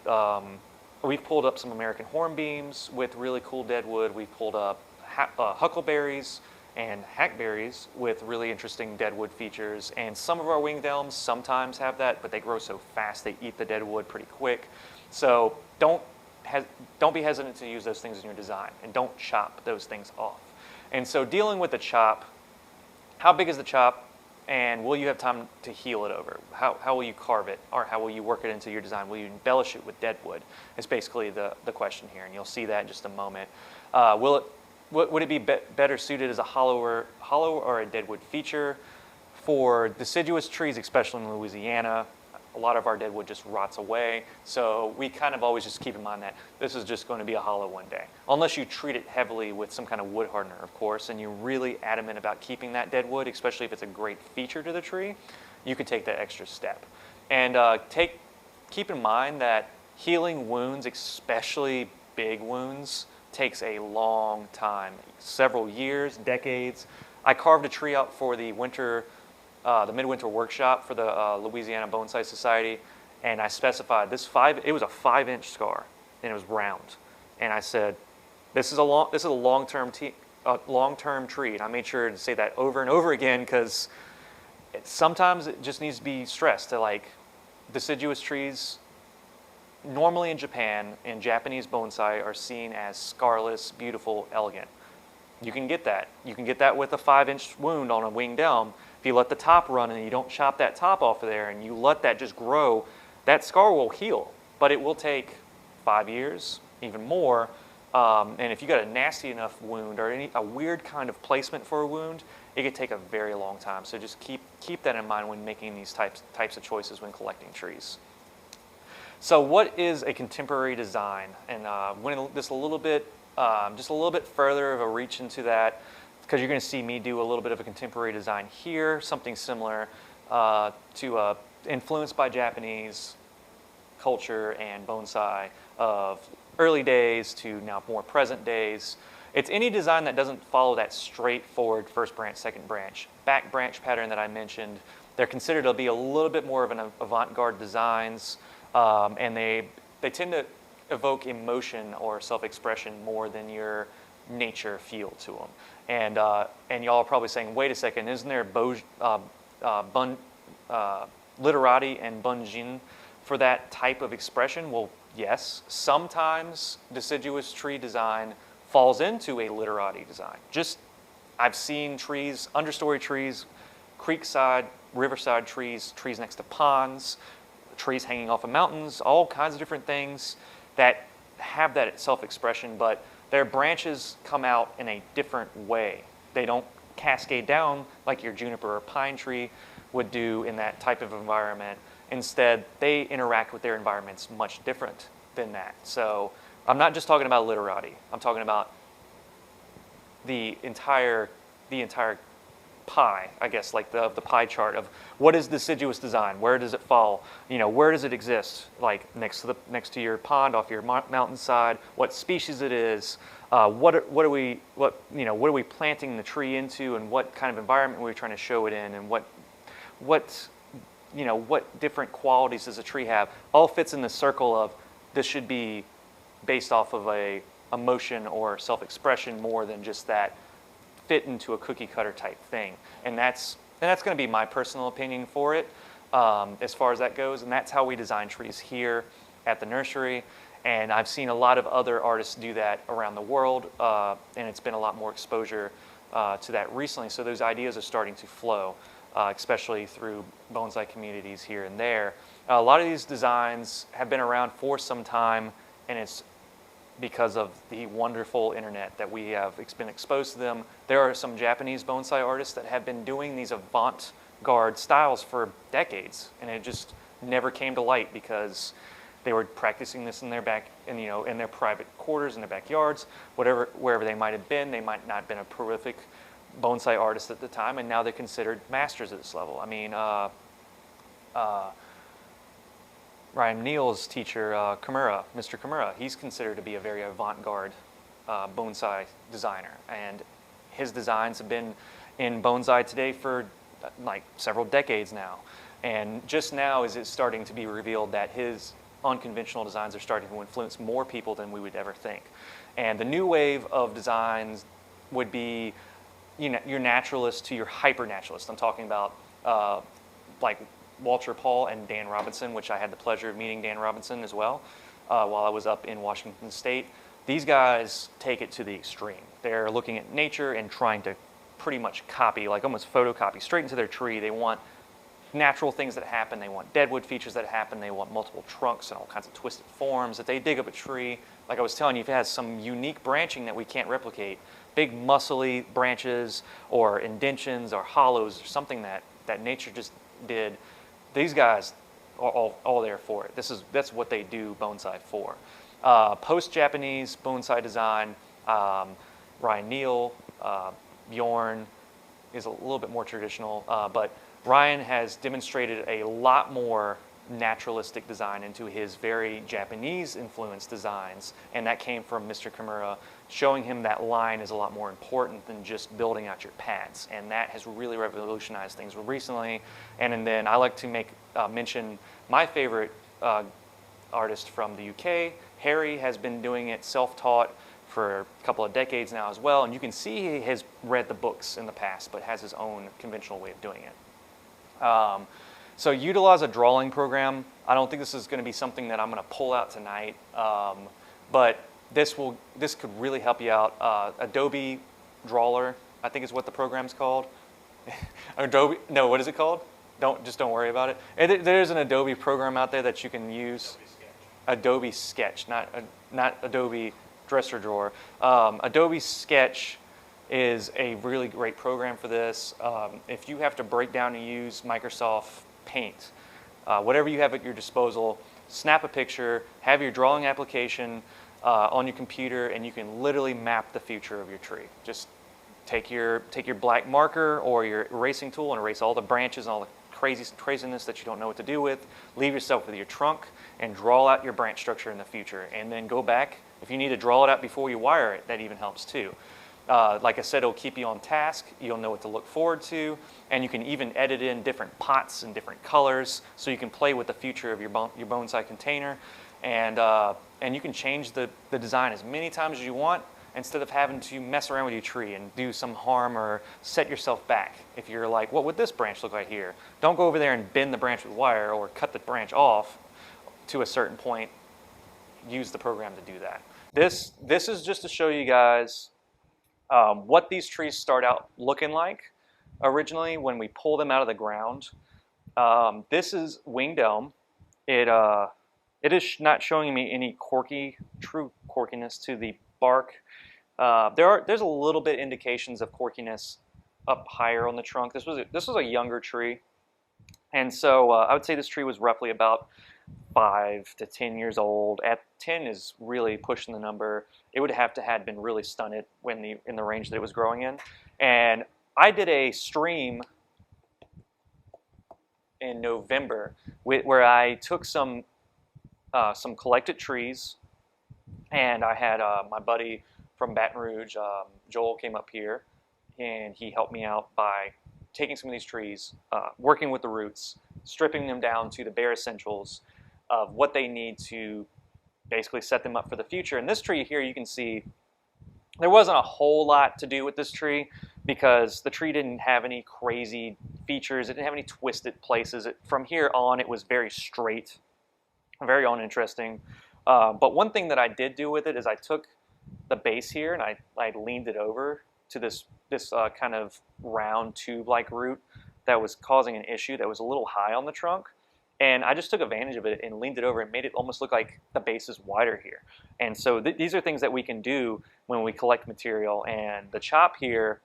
we've pulled up some American hornbeams with really cool dead wood. We've pulled up huckleberries and hackberries with really interesting dead wood features. And some of our winged elms sometimes have that, but they grow so fast they eat the dead wood pretty quick. So don't be hesitant to use those things in your design, and don't chop those things off. And so dealing with the chop, how big is the chop, and will you have time to heal it over? How will you carve it, or how will you work it into your design? Will you embellish it with dead wood? Is basically the question here, and you'll see that in just a moment. Would it be better suited as a hollow or a deadwood feature? For deciduous trees, especially in Louisiana, a lot of our deadwood just rots away. So we kind of always just keep in mind that this is just going to be a hollow one day. Unless you treat it heavily with some kind of wood hardener, of course, and you're really adamant about keeping that deadwood, especially if it's a great feature to the tree, you could take that extra step. And keep in mind that healing wounds, especially big wounds, takes a long time, several years, decades. I carved a tree out for the midwinter workshop for the Louisiana Bonsai Society, and I specified it was a 5-inch scar, and it was round. And I said, this is a long-term tree, and I made sure to say that over and over again because sometimes it just needs to be stressed to, like, deciduous trees. Normally in Japan, and Japanese bonsai are seen as scarless, beautiful, elegant. You can get that. You can get that with a 5-inch wound on a winged elm. If you let the top run and you don't chop that top off of there and you let that just grow, that scar will heal. But it will take 5 years, even more. And if you got a nasty enough wound or a weird kind of placement for a wound, it could take a very long time. So just keep that in mind when making these types of choices when collecting trees. So what is a contemporary design? And went this just a little bit further of a reach into that, because you're going to see me do a little bit of a contemporary design here, something similar to influenced by Japanese culture and bonsai of early days to now more present days. It's any design that doesn't follow that straightforward first branch, second branch, back branch pattern that I mentioned. They're considered to be a little bit more of an avant-garde designs. And they tend to evoke emotion or self-expression more than your nature feel to them. And y'all are probably saying, wait a second, isn't there literati and bunjin for that type of expression? Well, yes. Sometimes deciduous tree design falls into a literati design. I've seen trees, understory trees, creekside, riverside trees, trees next to ponds, trees hanging off of mountains, all kinds of different things that have that self-expression, but their branches come out in a different way. They don't cascade down like your juniper or pine tree would do in that type of environment. Instead, they interact with their environments much different than that. So I'm not just talking about literati. I'm talking about the entire pie, I guess, like the pie chart of what is deciduous design, where does it fall, where does it exist, like next to your pond, off your mountainside, what species it is, what are we planting the tree into, and what kind of environment we're trying to show it in, and what different qualities does a tree have, all fits in the circle of this should be based off of a emotion or self-expression more than just that fit into a cookie cutter type thing. And that's going to be my personal opinion for it as far as that goes. And that's how we design trees here at the nursery. And I've seen a lot of other artists do that around the world, and it's been a lot more exposure to that recently. So those ideas are starting to flow, especially through bonsai communities here and there. A lot of these designs have been around for some time, and it's because of the wonderful internet that we have been exposed to them. There are some Japanese bonsai artists that have been doing these avant-garde styles for decades, and it just never came to light because they were practicing this in their in their private quarters, in their backyards, wherever they might have been. They might not have been a prolific bonsai artist at the time, and now they're considered masters at this level. I mean, Ryan Neal's teacher, Mr. Kimura, he's considered to be a very avant-garde bonsai designer, and his designs have been in bonsai today for like several decades now. And just now is it starting to be revealed that his unconventional designs are starting to influence more people than we would ever think. And the new wave of designs would be your naturalist to your hyper-naturalist. I'm talking about like Walter Paul and Dan Robinson, which I had the pleasure of meeting Dan Robinson as well while I was up in Washington State. These guys take it to the extreme. They're looking at nature and trying to pretty much copy, like almost photocopy, straight into their tree. They want natural things that happen. They want deadwood features that happen. They want multiple trunks and all kinds of twisted forms. If they dig up a tree, like I was telling you, if it has some unique branching that we can't replicate, big muscly branches or indentions or hollows or something that nature just did, these guys are all there for it. That's what they do bonsai for. Post-Japanese bonsai design, Ryan Neal, Bjorn is a little bit more traditional, but Ryan has demonstrated a lot more naturalistic design into his very Japanese-influenced designs, and that came from Mr. Kimura, showing him that line is a lot more important than just building out your pads, and that has really revolutionized things recently. And then I like to mention my favorite artist from the UK. Harry has been doing it self-taught for a couple of decades now as well, and you can see he has read the books in the past, but has his own conventional way of doing it. So utilize a drawing program. I don't think this is going to be something that I'm going to pull out tonight, but this could really help you out. Adobe Drawler, I think is what the program's called. Adobe, no, what is it called? Don't worry about it. There's an Adobe program out there that you can use. Adobe Sketch, not Adobe Dresser Drawer. Adobe Sketch is a really great program for this. If you have to break down and use Microsoft Paint, whatever you have at your disposal, snap a picture, have your drawing application on your computer, and you can literally map the future of your tree. Just take your black marker or your erasing tool and erase all the branches and all the craziness that you don't know what to do with. Leave yourself with your trunk and draw out your branch structure in the future, and then go back. If you need to draw it out before you wire it, that even helps too. Like I said, it'll keep you on task. You'll know what to look forward to, and you can even edit in different pots and different colors, so you can play with the future of your bonsai container, and you can change the design as many times as you want instead of having to mess around with your tree and do some harm or set yourself back. If you're like, what would this branch look like here? Don't go over there and bend the branch with wire or cut the branch off to a certain point. Use the program to do that. This is just to show you guys what these trees start out looking like originally when we pull them out of the ground. This is winged elm. It is not showing me any true quirkiness to the bark. There's a little bit indications of quirkiness up higher on the trunk. This was a younger tree, and so I would say this tree was roughly about 5 to 10 years old. At 10 is really pushing the number. It would have to had been really stunted in the range that it was growing in. And I did a stream in November where I took some collected trees, and I had my buddy from Baton Rouge, Joel, came up here, and he helped me out by taking some of these trees, working with the roots, stripping them down to the bare essentials of what they need to basically set them up for the future. And this tree here, you can see there wasn't a whole lot to do with this tree because the tree didn't have any crazy features. It didn't have any twisted places. From here on, it was very straight, very uninteresting. But one thing that I did do with it is I took the base here and I leaned it over to this kind of round tube-like root that was causing an issue that was a little high on the trunk. And I just took advantage of it and leaned it over and made it almost look like the base is wider here. And so these are things that we can do when we collect material. And the chop here,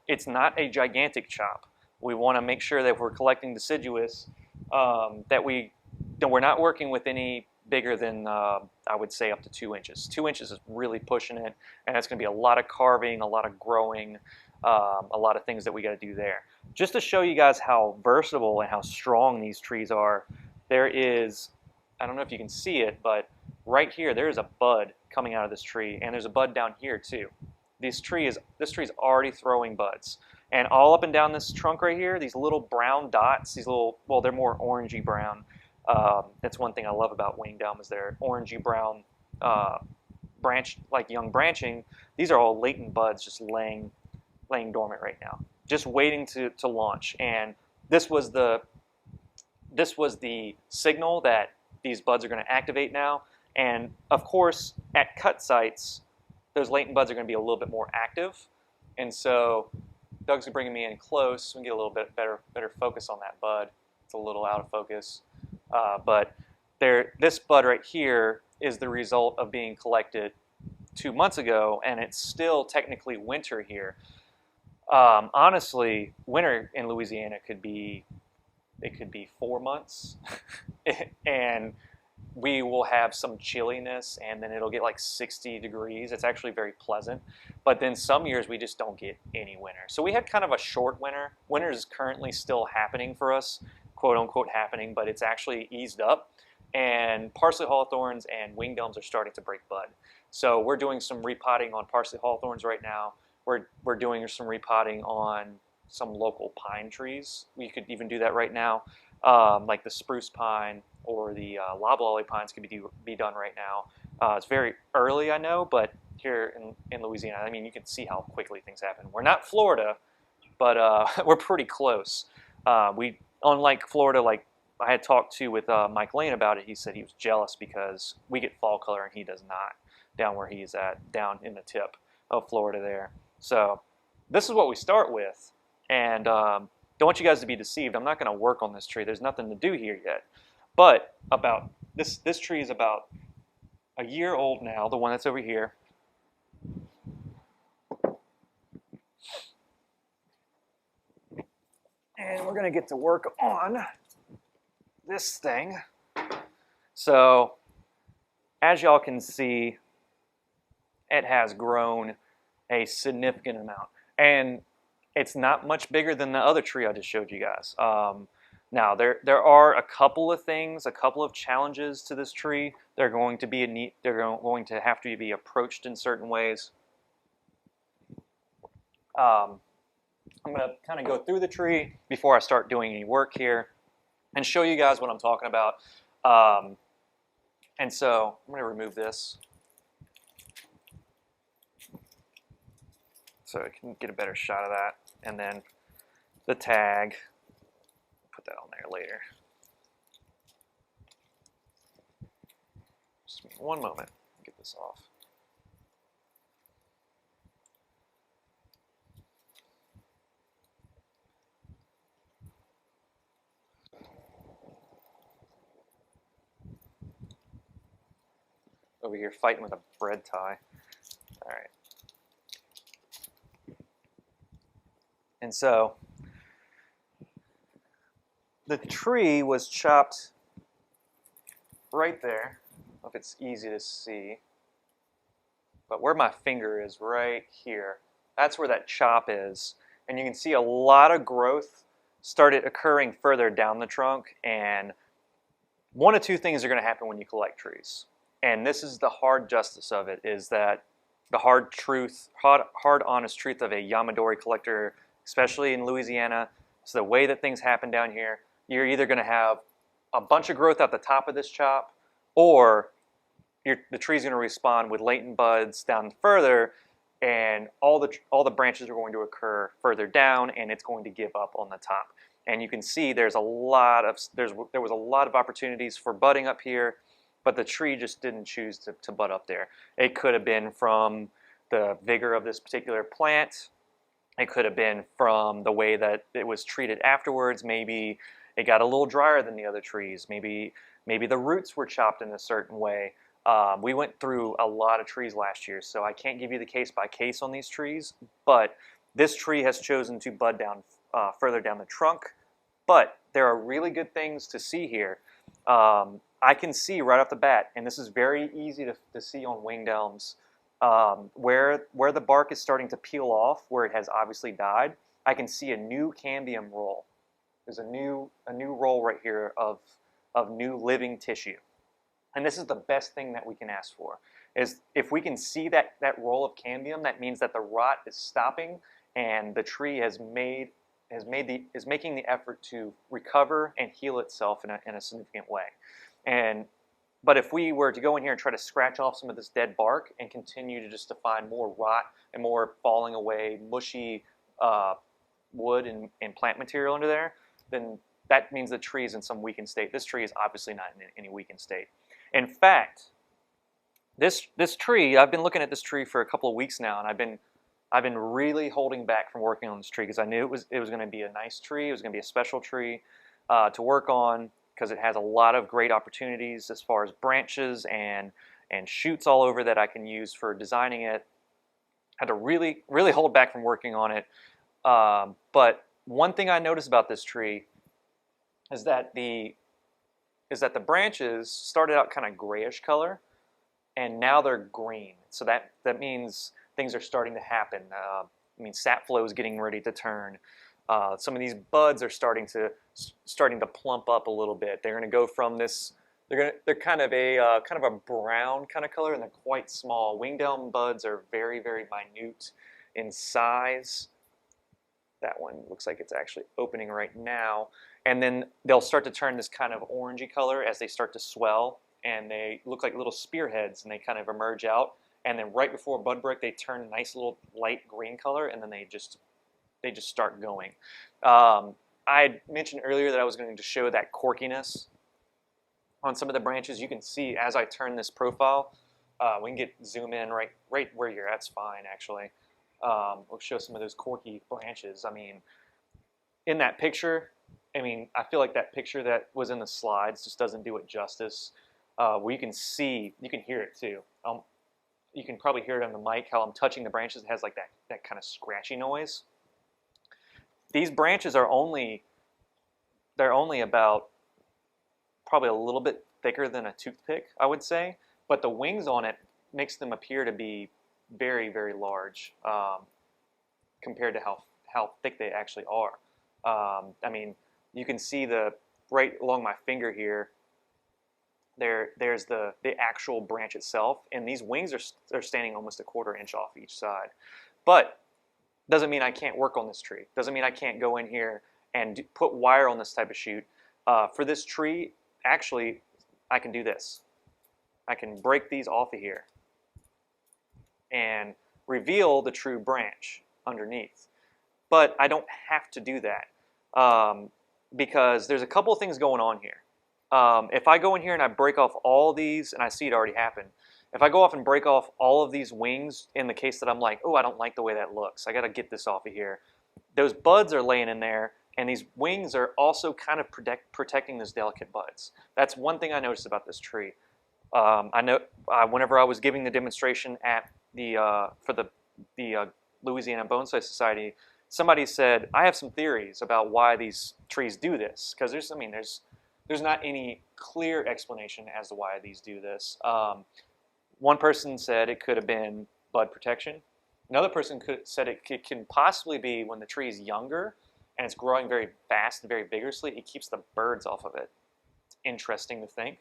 it's not a gigantic chop. We want to make sure that if we're collecting deciduous, that we're not working with any bigger than, I would say, up to 2 inches. 2 inches is really pushing it, and that's going to be a lot of carving, a lot of growing, a lot of things that we got to do there. Just to show you guys how versatile and how strong these trees are, there is, I don't know if you can see it, but right here there is a bud coming out of this tree, and there's a bud down here too. This tree is already throwing buds, and all up and down this trunk right here, these little brown dots, these little, well, they're more orangey brown. That's one thing I love about winged elm is their orangey brown branch, like young branching. These are all latent buds just laying dormant right now, just waiting to launch. And this was the signal that these buds are going to activate now. And of course, at cut sites, those latent buds are going to be a little bit more active. And so Doug's bringing me in close. We can get a little bit better focus on that bud. It's a little out of focus. But this bud right here is the result of being collected 2 months ago, and it's still technically winter here. Honestly, winter in Louisiana could be 4 months, and we will have some chilliness, and then it'll get like 60 degrees. It's actually very pleasant. But then some years we just don't get any winter. So we had kind of a short winter. Winter is currently still happening for us, quote unquote happening, but it's actually eased up. And parsley hawthorns and winged elms are starting to break bud. So we're doing some repotting on parsley hawthorns right now. We're doing some repotting on some local pine trees. We could even do that right now, like the spruce pine or the loblolly pines could be done right now. It's very early, I know, but here in Louisiana, I mean, you can see how quickly things happen. We're not Florida, but we're pretty close. Unlike Florida, like I had talked to with Mike Lane about it, he said he was jealous because we get fall color and he does not down where he's at, down in the tip of Florida there. So this is what we start with, and don't want you guys to be deceived. I'm not going to work on this tree. There's nothing to do here yet. But about this tree is about a year old now, the one that's over here. And we're going to get to work on this thing. So as y'all can see, it has grown a significant amount. And it's not much bigger than the other tree I just showed you guys. Now, there are a couple of things, a couple of challenges to this tree. They're going to have to be approached in certain ways. I'm going to kind of go through the tree before I start doing any work here and show you guys what I'm talking about. And so I'm going to remove this so I can get a better shot of that. And then the tag, put that on there later. Just give me one moment, get this off. Over here fighting with a bread tie. All right. And so the tree was chopped right there. I don't know if it's easy to see, but where my finger is right here, That's where that chop is. And you can see a lot of growth started occurring further down the trunk. And one of two things are going to happen when you collect trees. And this is the hard justice of it, is that the hard truth, hard honest truth of a yamadori collector, especially in Louisiana. So the way that things happen down here, you're either going to have a bunch of growth at the top of this chop, or the tree's going to respond with latent buds down further, and all the branches are going to occur further down, and it's going to give up on the top. And you can see there was a lot of opportunities for budding up here, but the tree just didn't choose to bud up there. It could have been from the vigor of this particular plant. It could have been from the way that it was treated afterwards. Maybe it got a little drier than the other trees. Maybe the roots were chopped in a certain way. We went through a lot of trees last year, so I can't give you the case by case on these trees, but this tree has chosen to bud down further down the trunk. But there are really good things to see here. I can see right off the bat, and this is very easy to see on winged elms, where the bark is starting to peel off, where it has obviously died. I can see a new cambium roll. There's a new roll right here of new living tissue. And this is the best thing that we can ask for, is if we can see that roll of cambium, that means that the rot is stopping and the tree is making the effort to recover and heal itself in a significant way. But if we were to go in here and try to scratch off some of this dead bark and continue to find more rot and more falling away, mushy wood and plant material under there, then that means the tree is in some weakened state. This tree is obviously not in any weakened state. In fact, this tree, I've been looking at this tree for a couple of weeks now, and I've been really holding back from working on this tree because I knew it was going to be a nice tree. It was going to be a special tree to work on because it has a lot of great opportunities as far as branches and shoots all over that I can use for designing it. I had to really hold back from working on it. But one thing I noticed about this tree is that the branches started out kind of grayish color, and now they're green. So that means things are starting to happen. Sap flow is getting ready to turn. Some of these buds are starting to plump up a little bit. They're going to go from this. They're kind of a brown kind of color, and they're quite small. Winged elm buds are very, very minute in size. That one looks like it's actually opening right now. And then they'll start to turn this kind of orangey color as they start to swell, and they look like little spearheads, and they kind of emerge out. And then right before bud break, they turn a nice little light green color, and then they just start going. I mentioned earlier that I was going to show that corkiness on some of the branches. You can see as I turn this profile, we can zoom in right where you're at. It's fine actually. We'll show some of those corky branches. In that picture, I feel like that picture that was in the slides just doesn't do it justice. Where you can hear it too. You can probably hear it on the mic how I'm touching the branches. It has like that kind of scratchy noise. These branches are they're only about probably a little bit thicker than a toothpick, I would say. But the wings on it makes them appear to be very, very large compared to how thick they actually are. You can see right along my finger here, there's the actual branch itself, and these wings are standing almost a 1/4 inch off each side. But doesn't mean I can't work on this tree. Doesn't mean I can't go in here and put wire on this type of shoot. For this tree, actually, I can do this. I can break these off of here and reveal the true branch underneath. But I don't have to do that because there's a couple of things going on here. If I go in here and I break off all these, and I see it already happen, if I go off and break off all of these wings in the case that I'm like, oh, I don't like the way that looks, I got to get this off of here, those buds are laying in there, and these wings are also kind of protecting those delicate buds. That's one thing I noticed about this tree. I know whenever I was giving the demonstration at for the Louisiana Bonsai Society, somebody said, I have some theories about why these trees do this, because there's not any clear explanation as to why these do this. One person said it could have been bud protection. Another person said it can possibly be when the tree is younger and it's growing very fast and very vigorously, it keeps the birds off of it. It's interesting to think.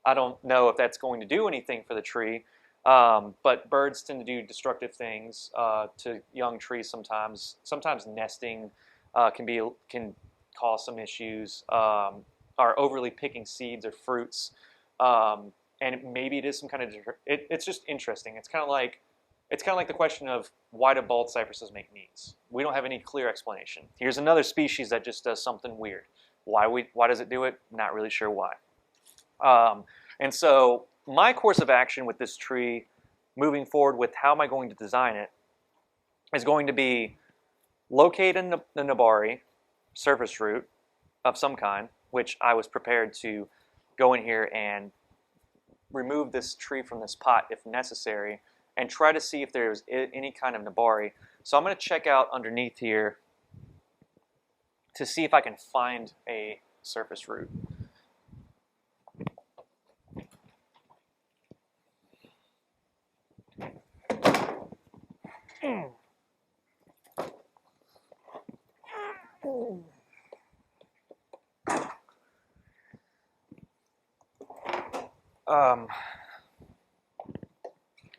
I don't know if that's going to do anything for the tree, but birds tend to do destructive things to young trees sometimes. Sometimes nesting can cause some issues, or overly picking seeds or fruits, and maybe it is some kind of. It's just interesting. It's kind of like the question of why do bald cypresses make needs? We don't have any clear explanation. Here's another species that just does something weird. Why does it do it? Not really sure why. And so my course of action with this tree, moving forward with how am I going to design it, is going to be locate the nabari surface root of some kind, which I was prepared to go in here and remove this tree from this pot if necessary, and try to see if there's any kind of nabari. So I'm going to check out underneath here to see if I can find a surface root.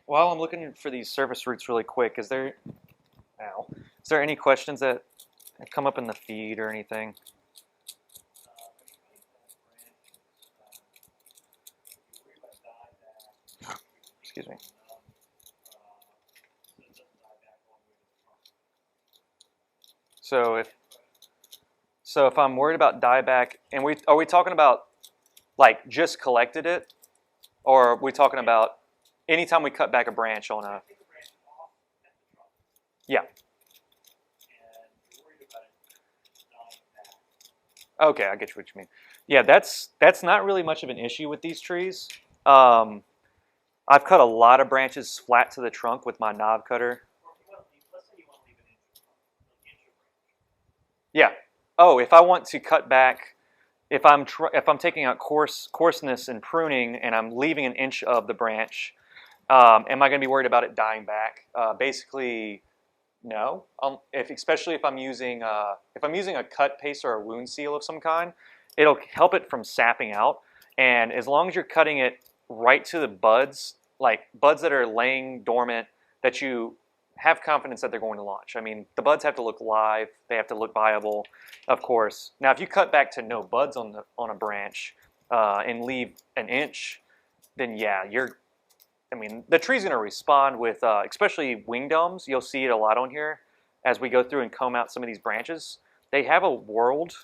While I'm looking for these surface roots really quick, is there any questions that have come up in the feed or anything? Excuse me. So if I'm worried about dieback, and are we talking about like just collected it, or are we talking about anytime we cut back a branch on a? Yeah. Okay, I get what you mean. Yeah, that's not really much of an issue with these trees. I've cut a lot of branches flat to the trunk with my knob cutter. Yeah. Oh, if I want to cut back, if I'm taking out coarseness and pruning, and I'm leaving an inch of the branch, am I going to be worried about it dying back? Basically, no. Especially if I'm using a cut paste or a wound seal of some kind, it'll help it from sapping out. And as long as you're cutting it right to the buds, like buds that are laying dormant, that you have confidence that they're going to launch. I mean, the buds have to look live. They have to look viable, of course. Now, if you cut back to no buds on a branch and leave an inch, then yeah, the tree's going to respond with, especially wingdoms. You'll see it a lot on here as we go through and comb out some of these branches. They have a whorled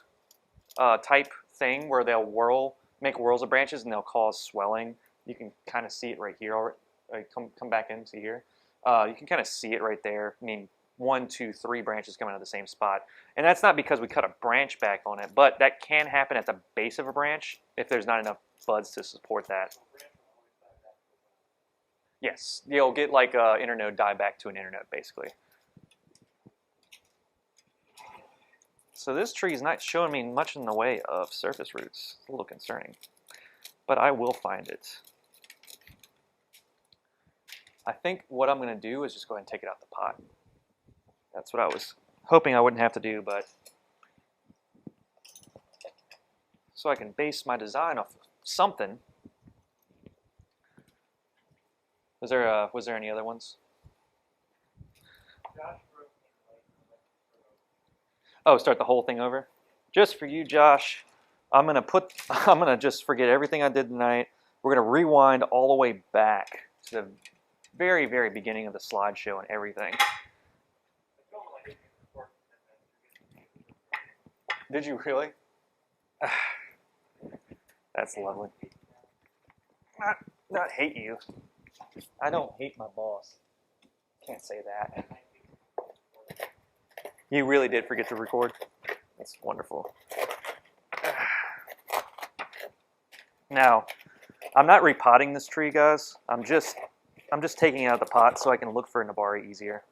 type thing where they'll make whorls of branches, and they'll cause swelling. You can kind of see it right here. Come back into here. You can kind of see it right there. I mean, 1, 2, 3 branches coming out of the same spot. And that's not because we cut a branch back on it, but that can happen at the base of a branch if there's not enough buds to support that. Yes, you'll get like an internode die back to an internode, basically. So this tree is not showing me much in the way of surface roots. It's a little concerning, but I will find it. I think what I'm going to do is just go ahead and take it out the pot. That's what I was hoping I wouldn't have to do, but so I can base my design off of something. Was there any other ones? Oh, start the whole thing over? Just for you, Josh, I'm gonna just forget everything I did tonight. We're gonna rewind all the way back to the very, very beginning of the slideshow and everything. Did you really? That's lovely. Not hate you. I don't hate my boss. Can't say that. You really did forget to record? That's wonderful. Now, I'm not repotting this tree, guys. I'm just taking it out of the pot so I can look for a nabari easier.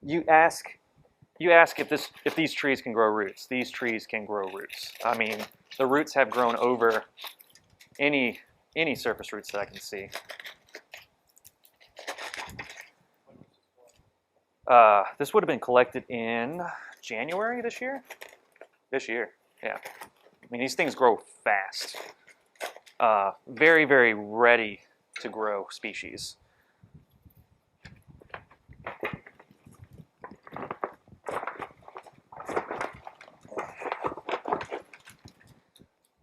You ask if these trees can grow roots. These trees can grow roots. I mean, the roots have grown over any surface roots that I can see. This would have been collected in January this year. This year, yeah. I mean, these things grow fast. Very, very ready to grow species.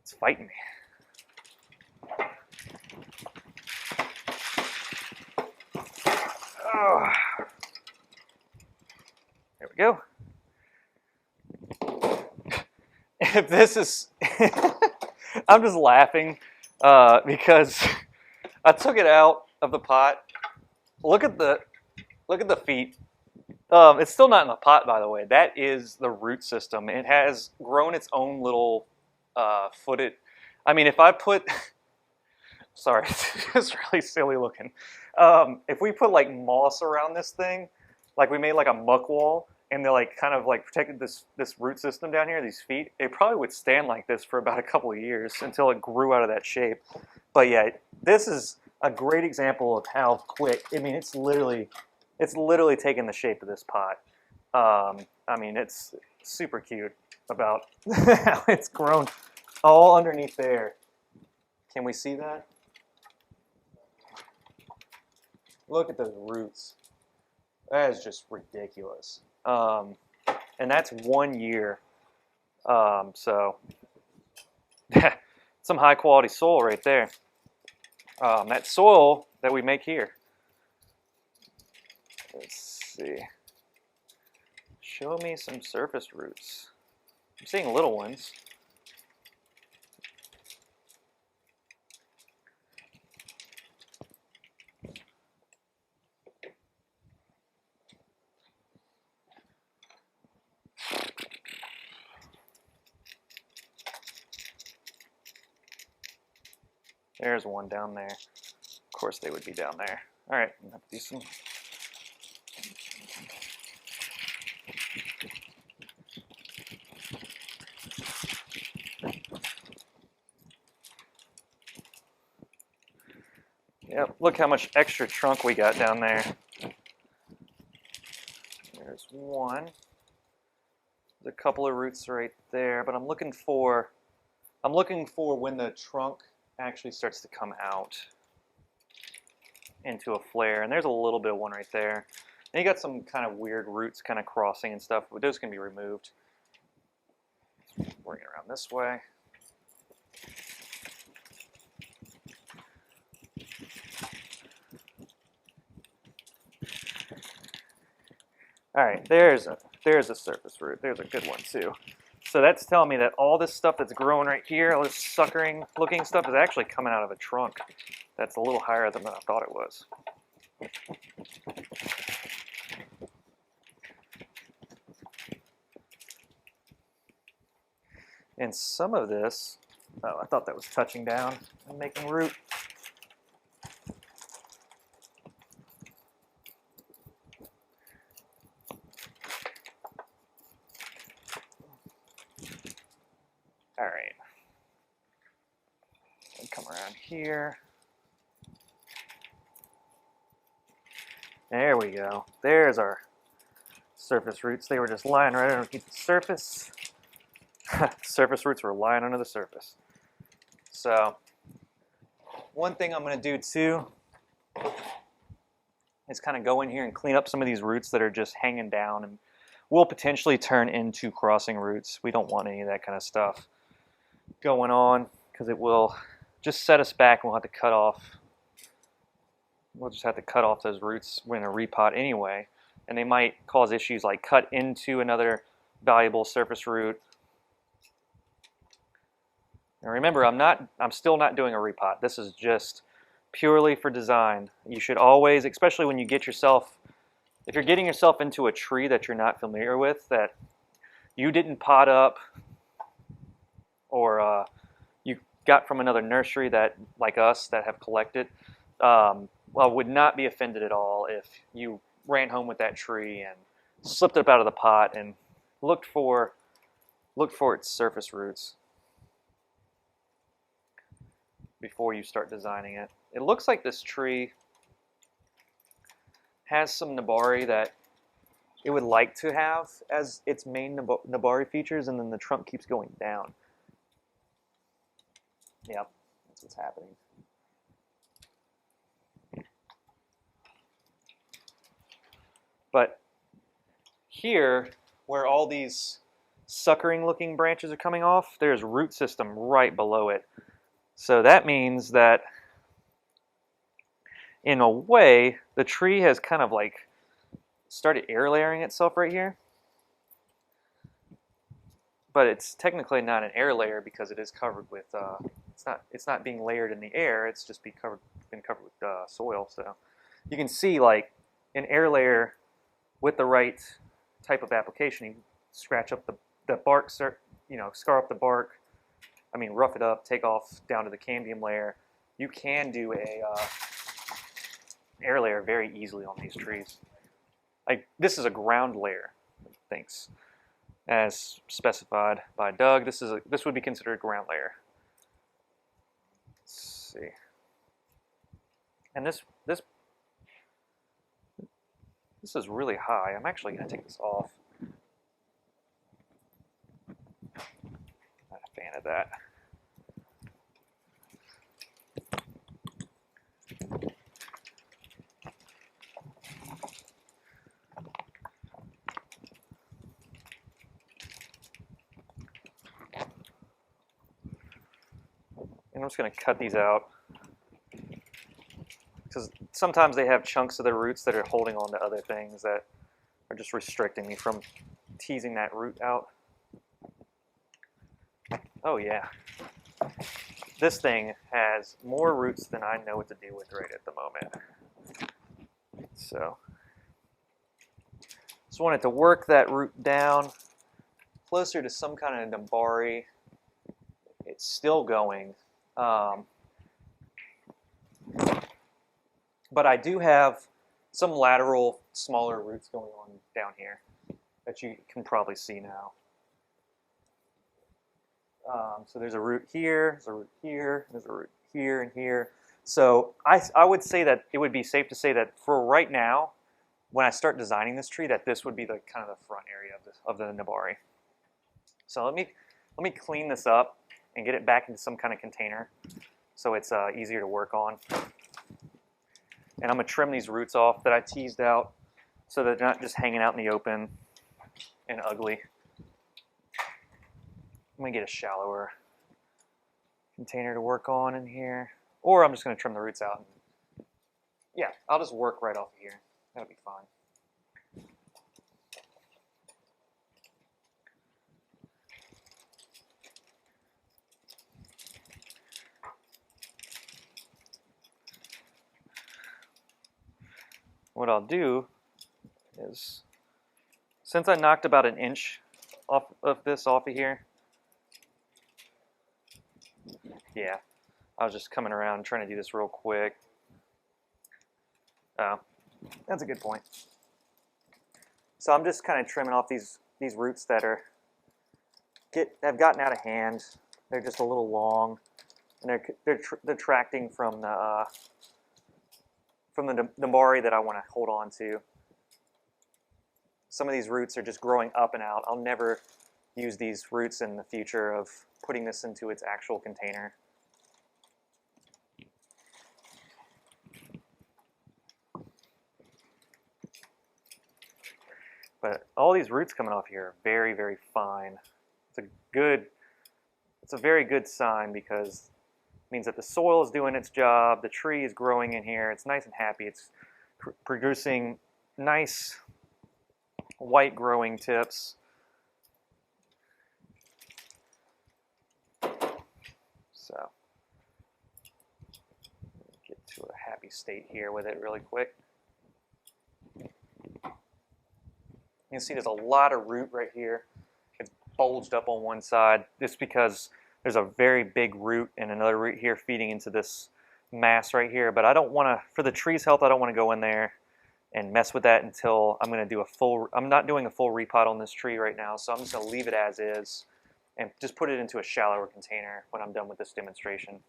It's fighting me. Oh. There we go. If this is, I'm just laughing because I took it out of the pot. Look at the feet. It's still not in the pot, by the way. That is the root system. It has grown its own little footed. I mean, if I put, sorry, it's just really silly looking. If we put like moss around this thing, like we made like a muck wall, and they like kind of like protected this root system down here, these feet, it probably would stand like this for about a couple of years until it grew out of that shape. But yeah, this is a great example of how quick. I mean, it's literally taken the shape of this pot. I mean, it's super cute about how it's grown all underneath there. Can we see that? Look at those roots. That is just ridiculous. And that's 1 year. So some high quality soil right there. That soil that we make here. Let's see. Show me some surface roots. I'm seeing little ones. There's one down there. Of course they would be down there. All right, I'm gonna have to do some. Yep, look how much extra trunk we got down there. There's one. There's a couple of roots right there, but I'm looking for when the trunk actually starts to come out into a flare, and there's a little bit of one right there. And you got some kind of weird roots kind of crossing and stuff, but those can be removed. Bring it around this way. All right, there's a surface root. There's a good one too. So that's telling me that all this stuff that's growing right here, all this suckering looking stuff, is actually coming out of a trunk that's a little higher than I thought it was. And some of this, oh, I thought that was touching down and making root. All right, and come around here. There we go. There's our surface roots. They were just lying right underneath the surface. Surface roots were lying under the surface. So, one thing I'm going to do too is kind of go in here and clean up some of these roots that are just hanging down and will potentially turn into crossing roots. We don't want any of that kind of stuff going on because it will just set us back and we'll have to cut off. We'll just have to cut off those roots in a repot anyway, and they might cause issues like cut into another valuable surface root. And remember, I'm still not doing a repot. This is just purely for design. You should always, especially when you get yourself, if you're getting yourself into a tree that you're not familiar with, that you didn't pot up, or you got from another nursery that, like us, that have collected, well, would not be offended at all if you ran home with that tree and slipped it up out of the pot and looked for its surface roots before you start designing it. It looks like this tree has some nabari that it would like to have as its main Nabari features, and then the trunk keeps going down. Yep, that's what's happening. But here, where all these suckering looking branches are coming off, there's root system right below it. So that means that in a way, the tree has kind of like started air layering itself right here. But it's technically not an air layer because it is covered with, it's not being layered in the air, it's just been covered with soil. So you can see like an air layer with the right type of application, you scratch up the bark, scar up the bark, rough it up, take off down to the cambium layer. You can do a air layer very easily on these trees. Like this is a ground layer, thanks. As specified by Doug, this would be considered a ground layer. Let's see. And this is really high. I'm actually going to take this off. Not a fan of that. And I'm just going to cut these out because sometimes they have chunks of the roots that are holding on to other things that are just restricting me from teasing that root out. Oh yeah, this thing has more roots than I know what to do with right at the moment. So just wanted to work that root down closer to some kind of Nabari. It's still going. But I do have some lateral, smaller roots going on down here that you can probably see now. So there's a root here, there's a root here, there's a root here and here. So I would say that it would be safe to say that for right now, when I start designing this tree, that this would be the kind of the front area of the Nabari. So let me clean this up and get it back into some kind of container so it's easier to work on. And I'm going to trim these roots off that I teased out so they're not just hanging out in the open and ugly. I'm going to get a shallower container to work on in here. Or I'm just going to trim the roots out. Yeah, I'll just work right off of here. That'll be fine. What I'll do is, since I knocked about an inch off of here, yeah, I was just coming around trying to do this real quick. Oh, that's a good point. So I'm just kind of trimming off these roots that have gotten out of hand. They're just a little long, and they're detracting from the Nabari that I want to hold on to. Some of these roots are just growing up and out. I'll never use these roots in the future of putting this into its actual container. But all these roots coming off here are very, very fine. It's a very good sign because it means that the soil is doing its job, the tree is growing in here, it's nice and happy, it's producing nice white growing tips. So, get to a happy state here with it really quick. You can see there's a lot of root right here. It's bulged up on one side. Just because there's a very big root and another root here feeding into this mass right here. But I don't want to, for the tree's health, I don't want to go in there and mess with that until I'm going to do I'm not doing a full repot on this tree right now, so I'm just going to leave it as is and just put it into a shallower container when I'm done with this demonstration.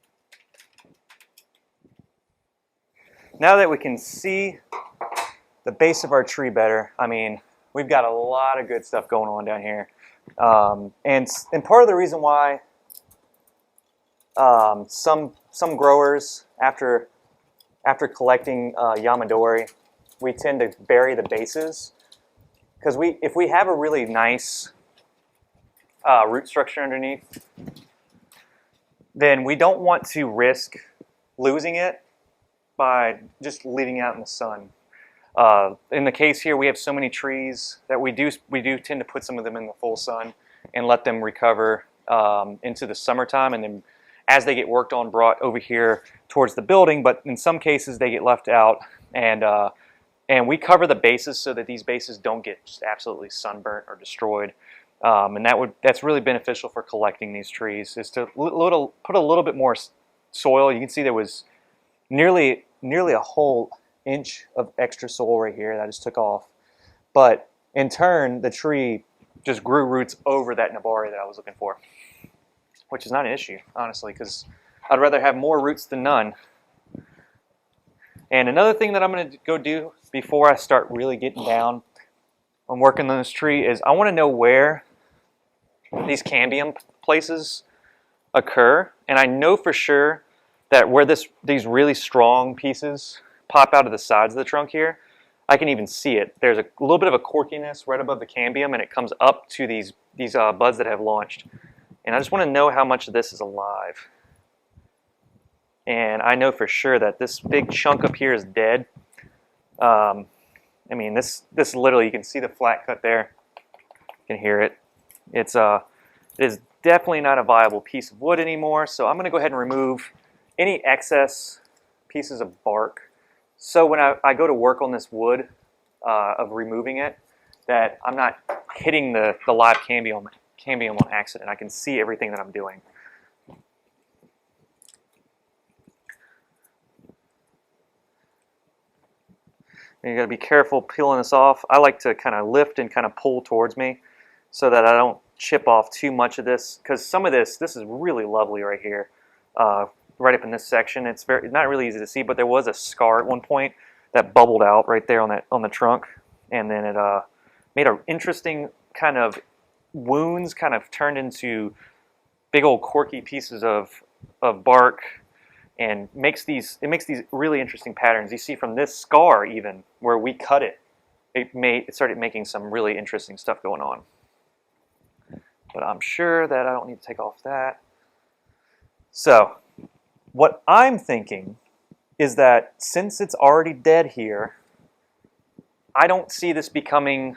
Now that we can see the base of our tree better, we've got a lot of good stuff going on down here. And part of the reason why some growers, after collecting yamadori, we tend to bury the bases, because if we have a really nice root structure underneath, then we don't want to risk losing it by just leaving it out in the sun. In the case here, we have so many trees that we do tend to put some of them in the full sun and let them recover into the summertime, and then as they get worked on, brought over here towards the building. But in some cases, they get left out, and we cover the bases so that these bases don't get just absolutely sunburnt or destroyed. And that's really beneficial for collecting these trees, is to put a little bit more soil. You can see there was nearly a whole inch of extra soil right here that I just took off. But in turn, the tree just grew roots over that nabari that I was looking for, which is not an issue, honestly, because I'd rather have more roots than none. And another thing that I'm going to go do before I start really getting down on working on this tree is I want to know where these cambium places occur. And I know for sure that where these really strong pieces pop out of the sides of the trunk here, I can even see it. There's a little bit of a corkiness right above the cambium, and it comes up to these buds that have launched. And I just want to know how much of this is alive. And I know for sure that this big chunk up here is dead. I mean, this literally, you can see the flat cut there. You can hear it. It is definitely not a viable piece of wood anymore. So I'm going to go ahead and remove any excess pieces of bark. So when I go to work on this wood, of removing it, that I'm not hitting the live cambium on accident. I can see everything that I'm doing. And you got to be careful peeling this off. I like to kind of lift and kind of pull towards me so that I don't chip off too much of this, because some of this is really lovely right here. Right up in this section, it's not really easy to see, but there was a scar at one point that bubbled out right there on the trunk, and then it made an interesting kind of wounds, kind of turned into big old corky pieces of bark, and it makes these really interesting patterns. You see from this scar, even where we cut it, it started making some really interesting stuff going on. But I'm sure that I don't need to take off that. So what I'm thinking is that since it's already dead here, I don't see this becoming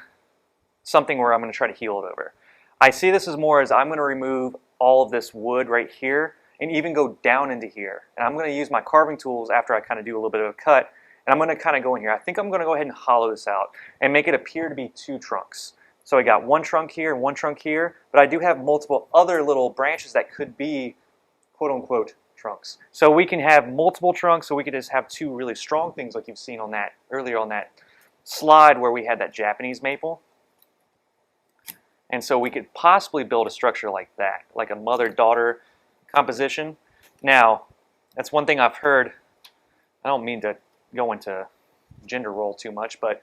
something where I'm going to try to heal it over. I see this as more as I'm going to remove all of this wood right here and even go down into here. And I'm going to use my carving tools after I kind of do a little bit of a cut, and I'm going to kind of go in here. I think I'm going to go ahead and hollow this out and make it appear to be two trunks. So I got one trunk here and one trunk here, but I do have multiple other little branches that could be quote-unquote trunks. So we can have multiple trunks, so we could just have two really strong things like you've seen on that earlier on that slide where we had that Japanese maple. And so we could possibly build a structure like that, like a mother-daughter composition. Now, that's one thing I've heard. I don't mean to go into gender role too much, but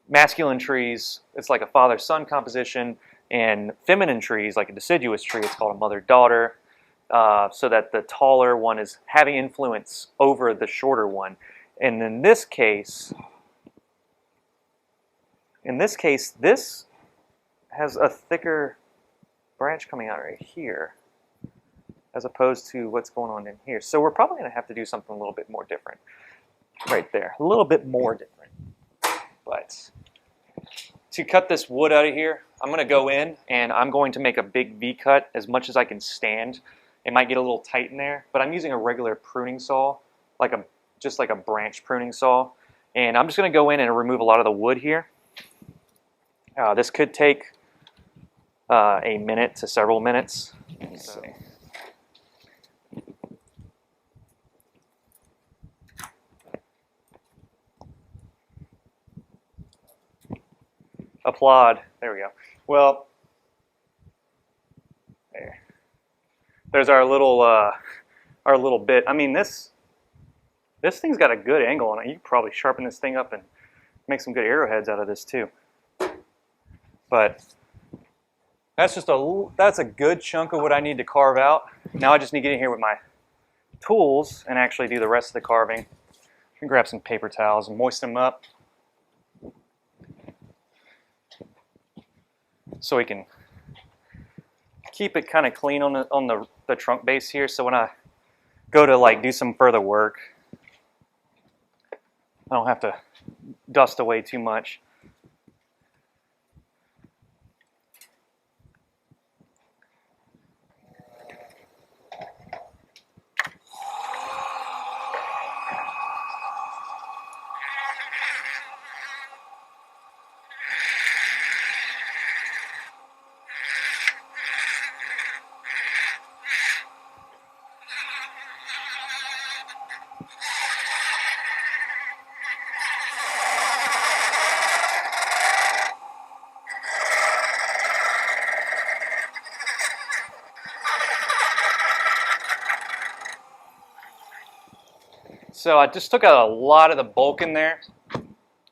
masculine trees, it's like a father-son composition, and feminine trees, like a deciduous tree, it's called a mother-daughter. So that the taller one is having influence over the shorter one. And in this case, this has a thicker branch coming out right here, as opposed to what's going on in here. So we're probably going to have to do something a little bit more different right there. A little bit more different. But to cut this wood out of here, I'm going to go in and I'm going to make a big V cut as much as I can stand. It might get a little tight in there, but I'm using a regular pruning saw, just like a branch pruning saw. And I'm just going to go in and remove a lot of the wood here. This could take a minute to several minutes. Let's see. Applaud. There we go. Well, there. There's our little bit. I mean, this thing's got a good angle on it. You could probably sharpen this thing up and make some good arrowheads out of this too. But that's a good chunk of what I need to carve out. Now I just need to get in here with my tools and actually do the rest of the carving. I can grab some paper towels and moisten them up so we can keep it kind of clean on the trunk base here, so when I go to like do some further work, I don't have to dust away too much. So I just took out a lot of the bulk in there,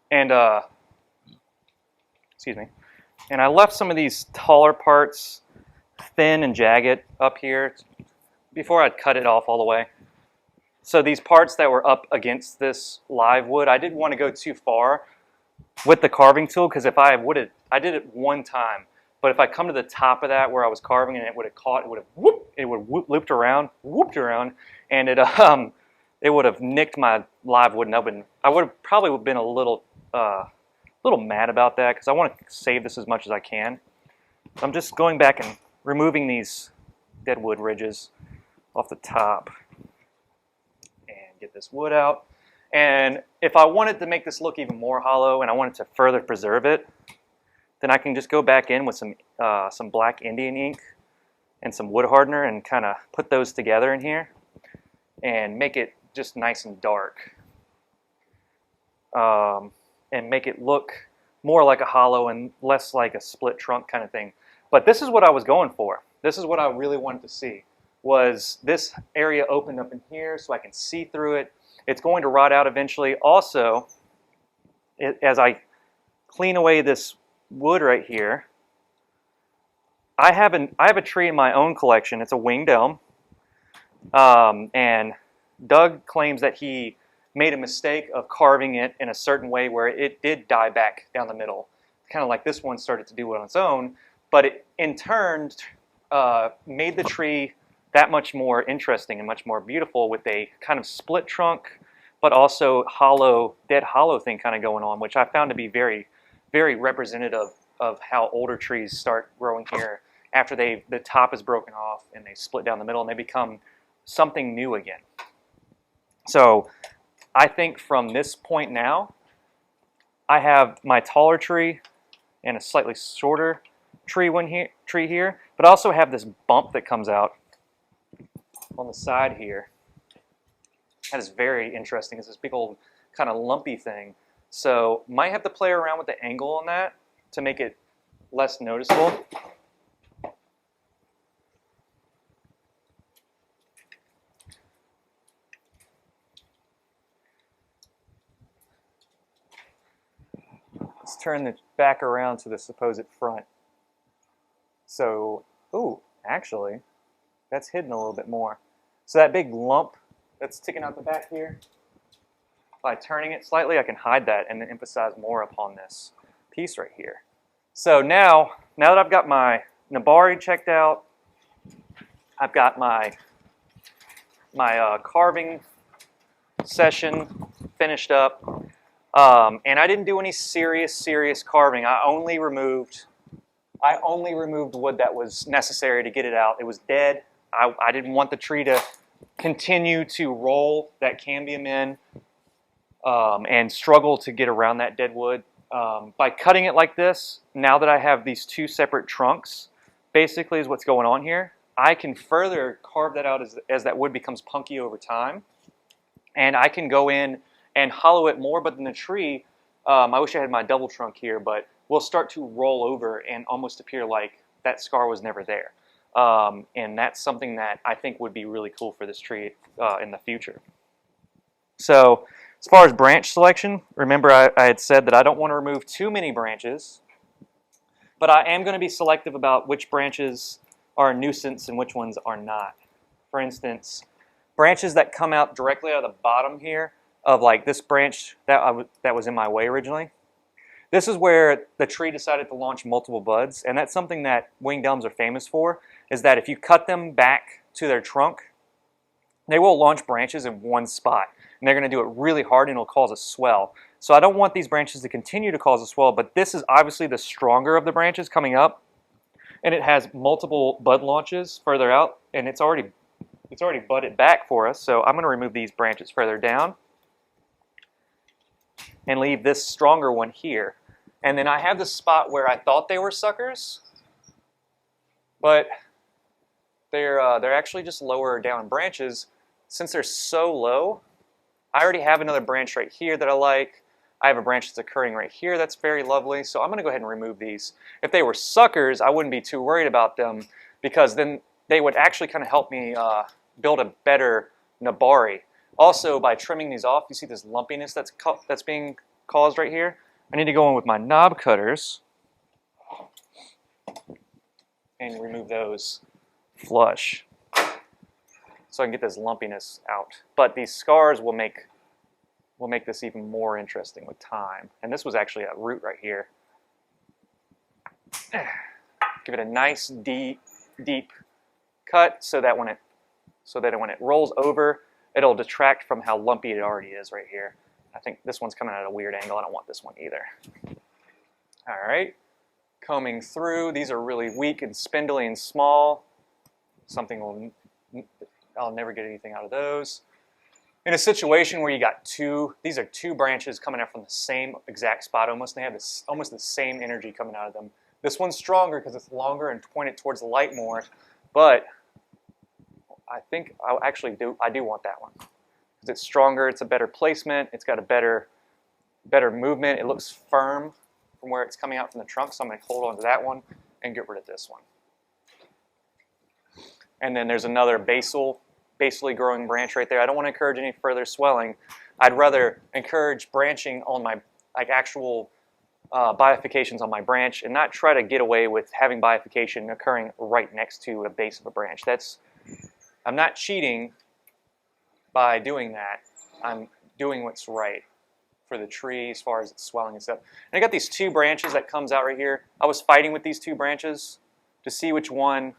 and excuse me, and I left some of these taller parts thin and jagged up here before I'd cut it off all the way. So these parts that were up against this live wood, I didn't want to go too far with the carving tool, because if I did it one time, but if I come to the top of that where I was carving and it would have caught, it would have looped around, whooped around, and it would have nicked my live wood, and I would have probably been a little mad about that, because I want to save this as much as I can. So I'm just going back and removing these dead wood ridges off the top and get this wood out. And if I wanted to make this look even more hollow and I wanted to further preserve it, then I can just go back in with some black Indian ink and some wood hardener and kind of put those together in here and make it just nice and dark, and make it look more like a hollow and less like a split trunk kind of thing. But this is what I was going for. This is what I really wanted to see, was this area opened up in here so I can see through it. It's going to rot out eventually. Also, as I clean away this wood right here, I have a tree in my own collection. It's a winged elm, and Doug claims that he made a mistake of carving it in a certain way where it did die back down the middle, kind of like this one started to do it on its own, but it in turn made the tree that much more interesting and much more beautiful, with a kind of split trunk, but also hollow, dead hollow thing kind of going on, which I found to be very, very representative of how older trees start growing here after the top is broken off and they split down the middle and they become something new again. So I think from this point now, I have my taller tree and a slightly shorter tree here, but I also have this bump that comes out on the side here. That is very interesting. It's this big old kind of lumpy thing. So might have to play around with the angle on that to make it less noticeable. Let's turn it back around to the supposed front. So, ooh, actually, that's hidden a little bit more. So that big lump that's sticking out the back here, by turning it slightly, I can hide that and then emphasize more upon this piece right here. So now that I've got my Nabari checked out, I've got my carving session finished up, and I didn't do any serious carving. I only removed wood that was necessary to get it out. It was dead. I didn't want the tree to continue to roll that cambium in and struggle to get around that dead wood. By cutting it like this, now that I have these two separate trunks, basically is what's going on here, I can further carve that out as that wood becomes punky over time. And I can go in and hollow it more, but then the tree, I wish I had my double trunk here, but will start to roll over and almost appear like that scar was never there. And that's something that I think would be really cool for this tree in the future. So as far as branch selection, remember I had said that I don't want to remove too many branches, But I am going to be selective about which branches are a nuisance and which ones are not. For instance, branches that come out directly out of the bottom here, of like this branch that was in my way originally. This is where the tree decided to launch multiple buds, and that's something that winged elms are famous for, is that if you cut them back to their trunk, they will launch branches in one spot. And they're going to do it really hard and it'll cause a swell. So I don't want these branches to continue to cause a swell, but this is obviously the stronger of the branches coming up. And it has multiple bud launches further out, and it's already budded back for us. So I'm going to remove these branches further down and leave this stronger one here. And then I have this spot where I thought they were suckers, but they're actually just lower down branches. Since they're so low, I already have another branch right here that I like. I have a branch that's occurring right here that's very lovely, so I'm going to go ahead and remove these. If they were suckers, I wouldn't be too worried about them, because then they would actually kind of help me build a better nabari. Also, by trimming these off, you see this lumpiness that's being caused right here? I need to go in with my knob cutters and remove those flush so I can get this lumpiness out. But these scars will make this even more interesting with time. And this was actually a root right here. Give it a nice deep cut so that when it rolls over, it'll detract from how lumpy it already is right here. I think this one's coming at a weird angle. I don't want this one either. All right, combing through. Two are really weak and spindly and small. I'll never get anything out of those. In a situation where you got these are two branches coming out from the same exact spot almost, and they have almost the same energy coming out of them. This one's stronger because it's longer and pointed towards the light more, but I think I do want that one. Because it's stronger, it's a better placement, it's got a better movement, it looks firm from where it's coming out from the trunk, so I'm going to hold on to that one and get rid of this one. And then there's another basally growing branch right there. I don't want to encourage any further swelling. I'd rather encourage branching on my actual bifurcations on my branch, and not try to get away with having bifurcation occurring right next to a base of a branch. I'm not cheating by doing that. I'm doing what's right for the tree as far as its swelling and stuff. And I got these two branches that comes out right here. I was fighting with these two branches to see which one.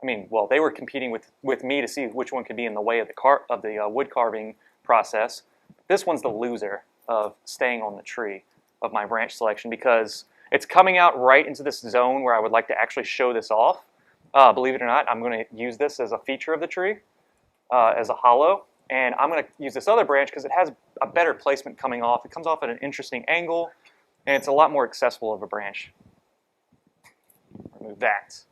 They were competing with me to see which one could be in the way of the wood carving process. This one's the loser of staying on the tree of my branch selection, because it's coming out right into this zone where I would like to actually show this off. Believe it or not, I'm going to use this as a feature of the tree, as a hollow, and I'm going to use this other branch because it has a better placement coming off. It comes off at an interesting angle, and it's a lot more accessible of a branch. Remove that.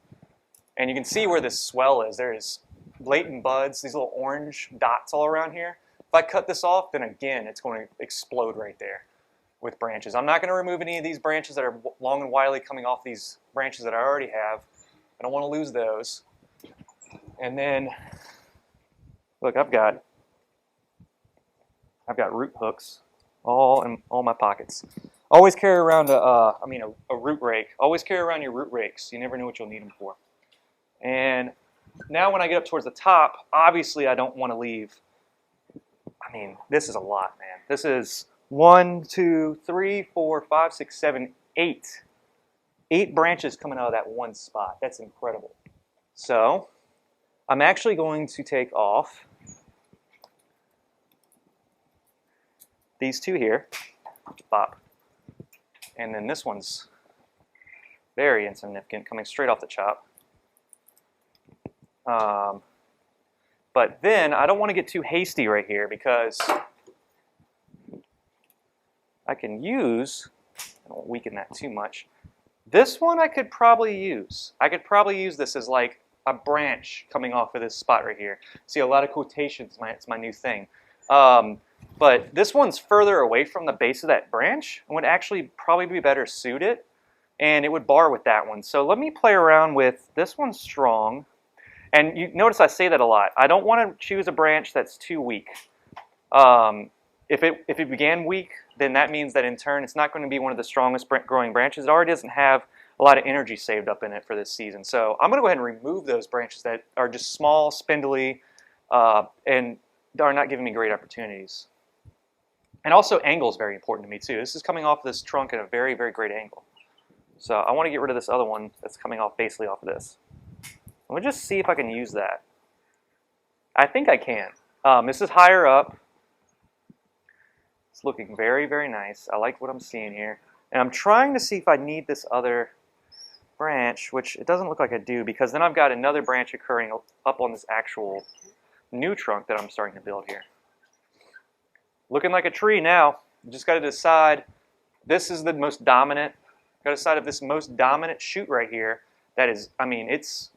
And you can see where this swell is. There's blatant buds, these little orange dots all around here. If I cut this off, then again, it's going to explode right there with branches. I'm not going to remove any of these branches that are long and wily coming off these branches that I already have. I don't want to lose those. And then, look, I've got root hooks all in all my pockets. Always carry around a root rake. Always carry around your root rakes. You never know what you'll need them for. And now when I get up towards the top, obviously I don't want to leave. This is a lot, man. This is 1, 2, 3, 4, 5, 6, 7, 8. 8 branches coming out of that one spot. That's incredible. So I'm actually going to take off these two here, pop, and then this one's very insignificant, coming straight off the chop. But then I don't want to get too hasty right here, because I can use, I don't weaken that too much. This one I could probably use. I could probably use this as like a branch coming off of this spot right here. See, a lot of quotations, it's my new thing. But this one's further away from the base of that branch and would actually probably be better suited, and it would bar with that one. So let me play around with this one's strong. And you notice I say that a lot. I don't want to choose a branch that's too weak. If it began weak, then that means that in turn it's not going to be one of the strongest growing branches. It already doesn't have a lot of energy saved up in it for this season. So I'm going to go ahead and remove those branches that are just small, spindly, and are not giving me great opportunities. And also angle is very important to me too. This is coming off this trunk at a very, very great angle. So I want to get rid of this other one that's coming off basically off of this. Let me just see if I can use that. I think I can. This is higher up. It's looking very, very nice. I like what I'm seeing here. And I'm trying to see if I need this other branch, which it doesn't look like I do, because then I've got another branch occurring up on this actual new trunk that I'm starting to build here. Looking like a tree now. You just got to decide, this is the most dominant. Got to decide if this most dominant shoot right here, that is, I mean, it's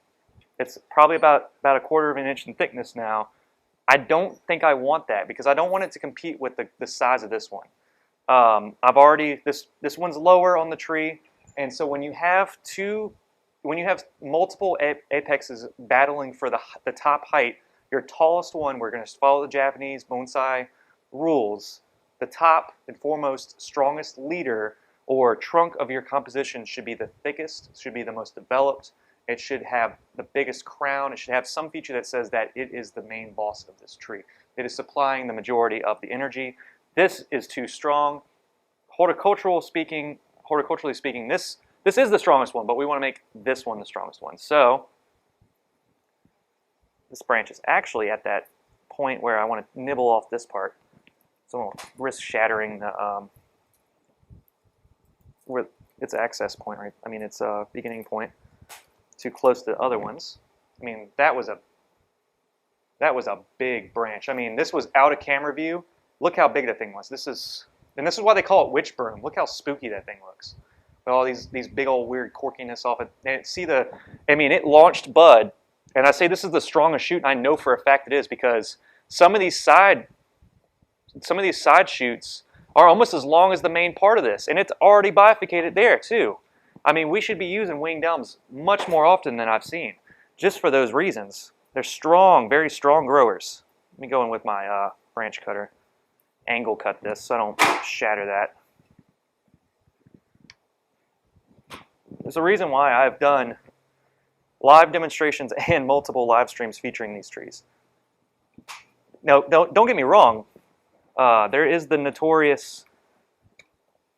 probably about a quarter of an inch in thickness now. I don't think I want that because I don't want it to compete with the size of this one. I've already, this one's lower on the tree, and so when you have multiple apexes battling for the top height, your tallest one, we're going to follow the Japanese bonsai rules. The top and foremost, strongest leader or trunk of your composition should be the thickest, should be the most developed. It should have the biggest crown. It should have some feature that says that it is the main boss of this tree. It is supplying the majority of the energy. This is too strong. Horticulturally speaking, this is the strongest one, but we want to make this one the strongest one. So this branch is actually at that point where I want to nibble off this part. So I won't risk shattering the where its access point, right? I mean, its beginning point too close to the other ones. I mean, that was a big branch. I mean, this was out of camera view. Look how big that thing was. This is why they call it witch broom. Look how spooky that thing looks. With all these big old weird corkiness off it. And I mean, it launched bud. And I say this is the strongest shoot, and I know for a fact it is because some of these side shoots are almost as long as the main part of this, and it's already bifurcated there too. I mean, we should be using winged elms much more often than I've seen, just for those reasons. They're strong, very strong growers. Let me go in with my branch cutter, angle cut this so I don't shatter that. There's a reason why I've done live demonstrations and multiple live streams featuring these trees. Now, don't get me wrong. There is the notorious,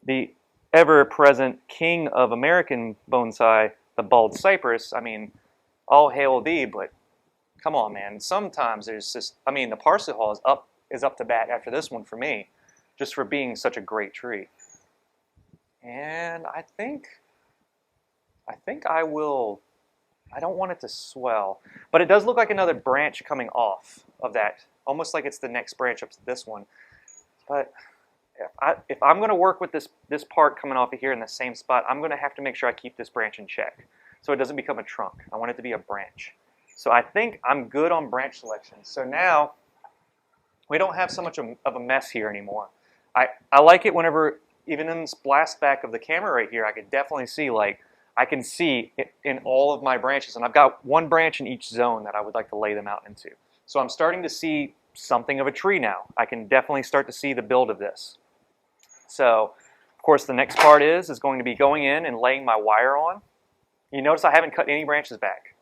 the ever-present king of American bonsai, the bald cypress. I mean, all hail thee, but come on, man. Sometimes there's just, I mean, the parsley hall is up to bat after this one for me, just for being such a great tree. And I think I will. I don't want it to swell, but it does look like another branch coming off of that, almost like it's the next branch up to this one. But if I'm going to work with this part coming off of here in the same spot, I'm going to have to make sure I keep this branch in check so it doesn't become a trunk. I want it to be a branch. So I think I'm good on branch selection. So now we don't have so much of a mess here anymore. I like it whenever, even in this blast back of the camera right here, I could definitely see, like, I can see it in all of my branches, and I've got one branch in each zone that I would like to lay them out into. So I'm starting to see something of a tree now. I can definitely start to see the build of this. So, of course, the next part is going to be going in and laying my wire on. You notice I haven't cut any branches back.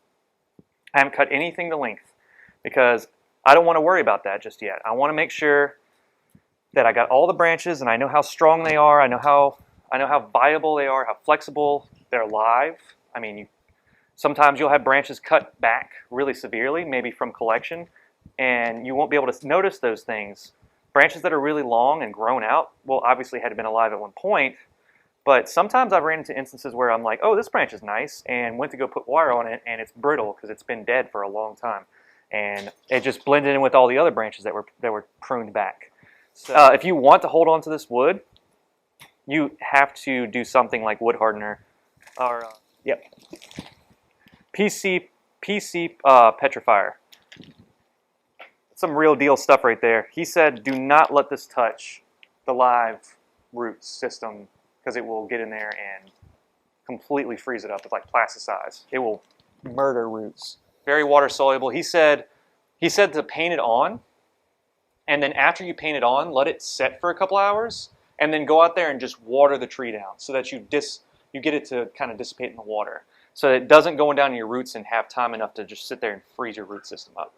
I haven't cut anything to length because I don't want to worry about that just yet. I want to make sure that I got all the branches and I know how strong they are. I know how viable they are, how flexible they're live. I mean, sometimes you'll have branches cut back really severely, maybe from collection, and you won't be able to notice those things. Branches that are really long and grown out, well, obviously had been alive at one point, but sometimes I've ran into instances where I'm like, oh, this branch is nice, and went to go put wire on it, and it's brittle because it's been dead for a long time. And it just blended in with all the other branches that were pruned back. So if you want to hold on to this wood, you have to do something like wood hardener, or PC petrifier. Some real deal stuff right there. He said, do not let this touch the live root system because it will get in there and completely freeze it up. It's like plasticize. It will murder roots. Very water soluble. He said to paint it on, and then after you paint it on, let it set for a couple hours, and then go out there and just water the tree down so that you you get it to kind of dissipate in the water. So it doesn't go down in your roots and have time enough to just sit there and freeze your root system up.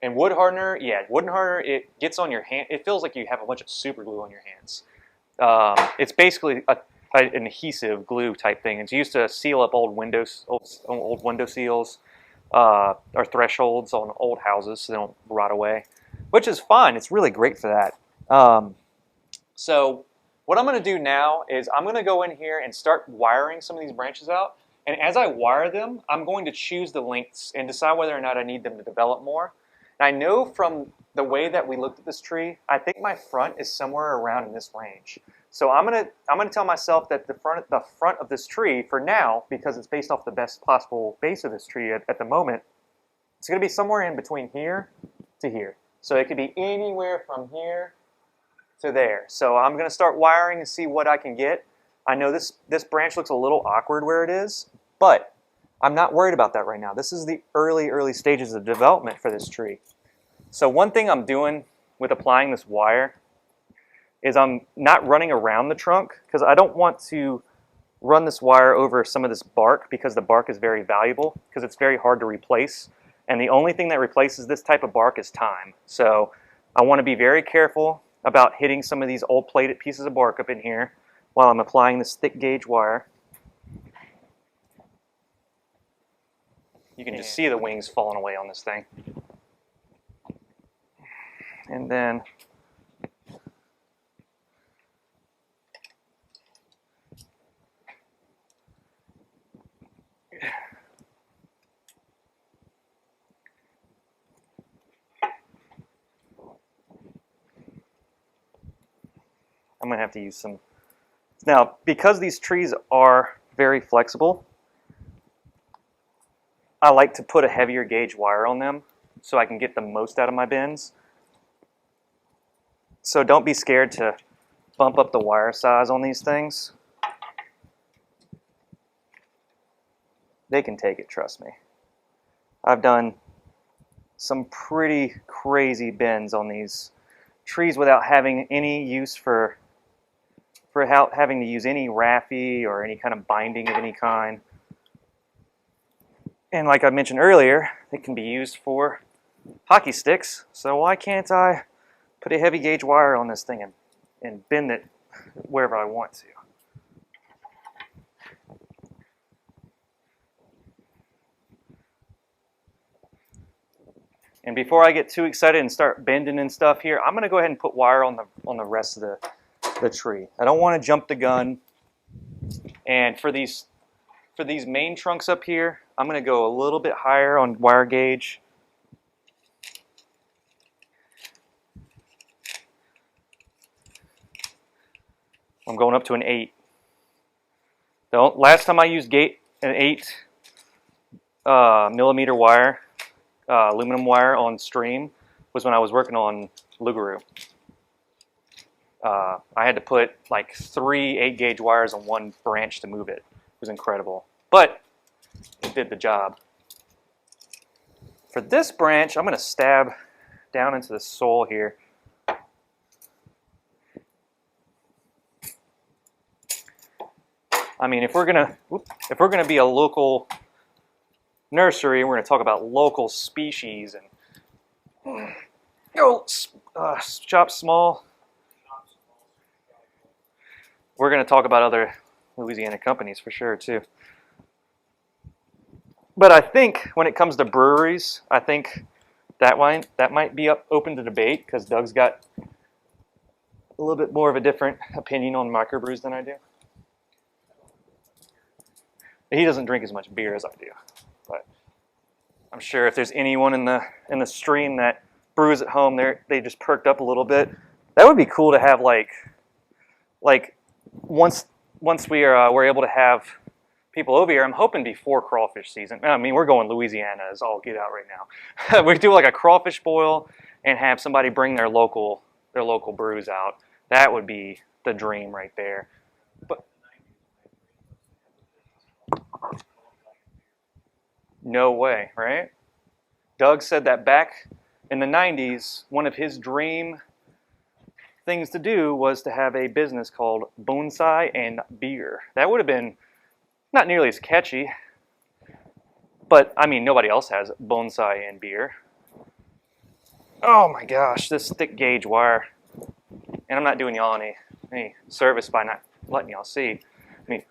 And wood hardener, yeah, wood hardener, it gets on your hand. It feels like you have a bunch of super glue on your hands. It's basically an adhesive glue type thing. It's used to seal up old windows, old window seals, or thresholds on old houses so they don't rot away, which is fine. It's really great for that. So what I'm going to do now is I'm going to go in here and start wiring some of these branches out. And as I wire them, I'm going to choose the lengths and decide whether or not I need them to develop more. And I know from the way that we looked at this tree, I think my front is somewhere around in this range. So I'm gonna tell myself that the front of this tree for now, because it's based off the best possible base of this tree at the moment, it's gonna be somewhere in between here to here. So it could be anywhere from here to there. So I'm gonna start wiring and see what I can get. I know this branch looks a little awkward where it is, but I'm not worried about that right now. This is the early stages of development for this tree. So one thing I'm doing with applying this wire is I'm not running around the trunk because I don't want to run this wire over some of this bark because the bark is very valuable because it's very hard to replace. And the only thing that replaces this type of bark is time. So I want to be very careful about hitting some of these old plated pieces of bark up in here while I'm applying this thick gauge wire. You can just see the wings falling away on this thing. And then I'm going to have to use some. Now, because these trees are very flexible, I like to put a heavier gauge wire on them so I can get the most out of my bends. So don't be scared to bump up the wire size on these things. They can take it, trust me. I've done some pretty crazy bends on these trees without having any use for having to use any raffy or any kind of binding of any kind. And like I mentioned earlier, they can be used for hockey sticks. So why can't I put a heavy gauge wire on this thing and bend it wherever I want to? And before I get too excited and start bending and stuff here, I'm going to go ahead and put wire on the rest of the tree. I don't want to jump the gun. And for these main trunks up here, I'm going to go a little bit higher on wire gauge. I'm going up to an 8. Last time I used an 8 millimeter wire, aluminum wire on stream was when I was working on Lugaroo. I had to put like 3 8-gauge wires on one branch to move it. It was incredible, but it did the job. For this branch, I'm going to stab down into the soil here. I mean, if we're gonna be a local nursery, we're going to talk about local species and shop small. We're going to talk about other Louisiana companies for sure too. But I think when it comes to breweries, I think that might be open to debate because Doug's got a little bit more of a different opinion on microbrews than I do. He doesn't drink as much beer as I do, but I'm sure if there's anyone in the stream that brews at home, they just perked up a little bit. That would be cool to have like once we're able to have people over here. I'm hoping before crawfish season. I mean, we're going Louisiana as all get out right now. We do like a crawfish boil and have somebody bring their local brews out. That would be the dream right there. But no way, right? Doug said that back in the 90s, one of his dream things to do was to have a business called Bonsai and Beer. That would have been not nearly as catchy, but I mean, nobody else has Bonsai and Beer. Oh my gosh, this thick gauge wire. And I'm not doing y'all any service by not letting y'all see. I mean,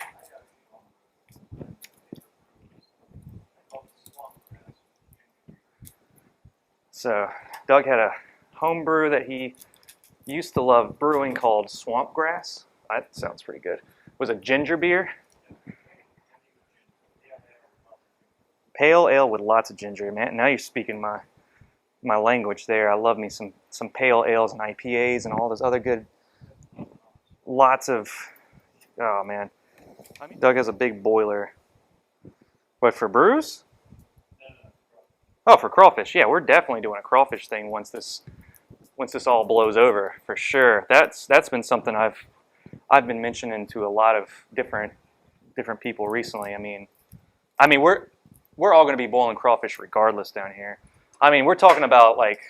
so Doug had a home brew that he used to love brewing called Swamp Grass. That sounds pretty good. It was a ginger beer. Pale ale with lots of ginger, man. Now you're speaking my language there. I love me some pale ales and IPAs and all those other good. Lots of, oh man. Doug has a big boiler. What, for brews? Oh, for crawfish. Yeah, we're definitely doing a crawfish thing once this all blows over, for sure. That's been something I've been mentioning to a lot of different people recently. I mean we're all going to be boiling crawfish regardless down here. I mean, we're talking about like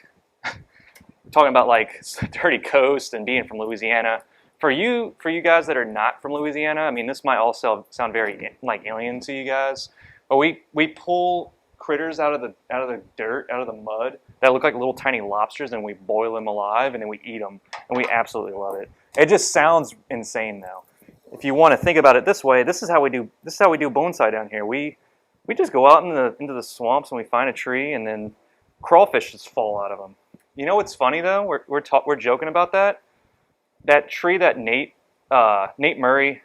dirty coast and being from Louisiana. For you guys that are not from Louisiana, I mean, this might also sound very like alien to you guys, but we pull critters out of the dirt, out of the mud that look like little tiny lobsters, and we boil them alive, and then we eat them, and we absolutely love it. It just sounds insane though. If you want to think about it this way, this is how we do bonsai down here. We just go out into the swamps and we find a tree, and then crawfish just fall out of them. You know what's funny though? We're joking about that. That tree that Nate Murray,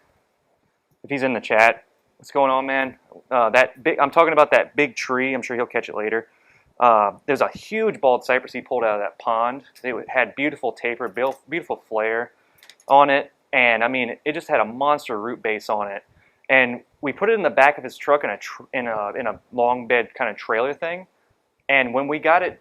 if he's in the chat, what's going on, man? I'm talking about that big tree. I'm sure he'll catch it later. There's a huge bald cypress he pulled out of that pond. It had beautiful taper, beautiful flare on it, and I mean, it just had a monster root base on it. And we put it in the back of his truck in a long bed kind of trailer thing. And when we got it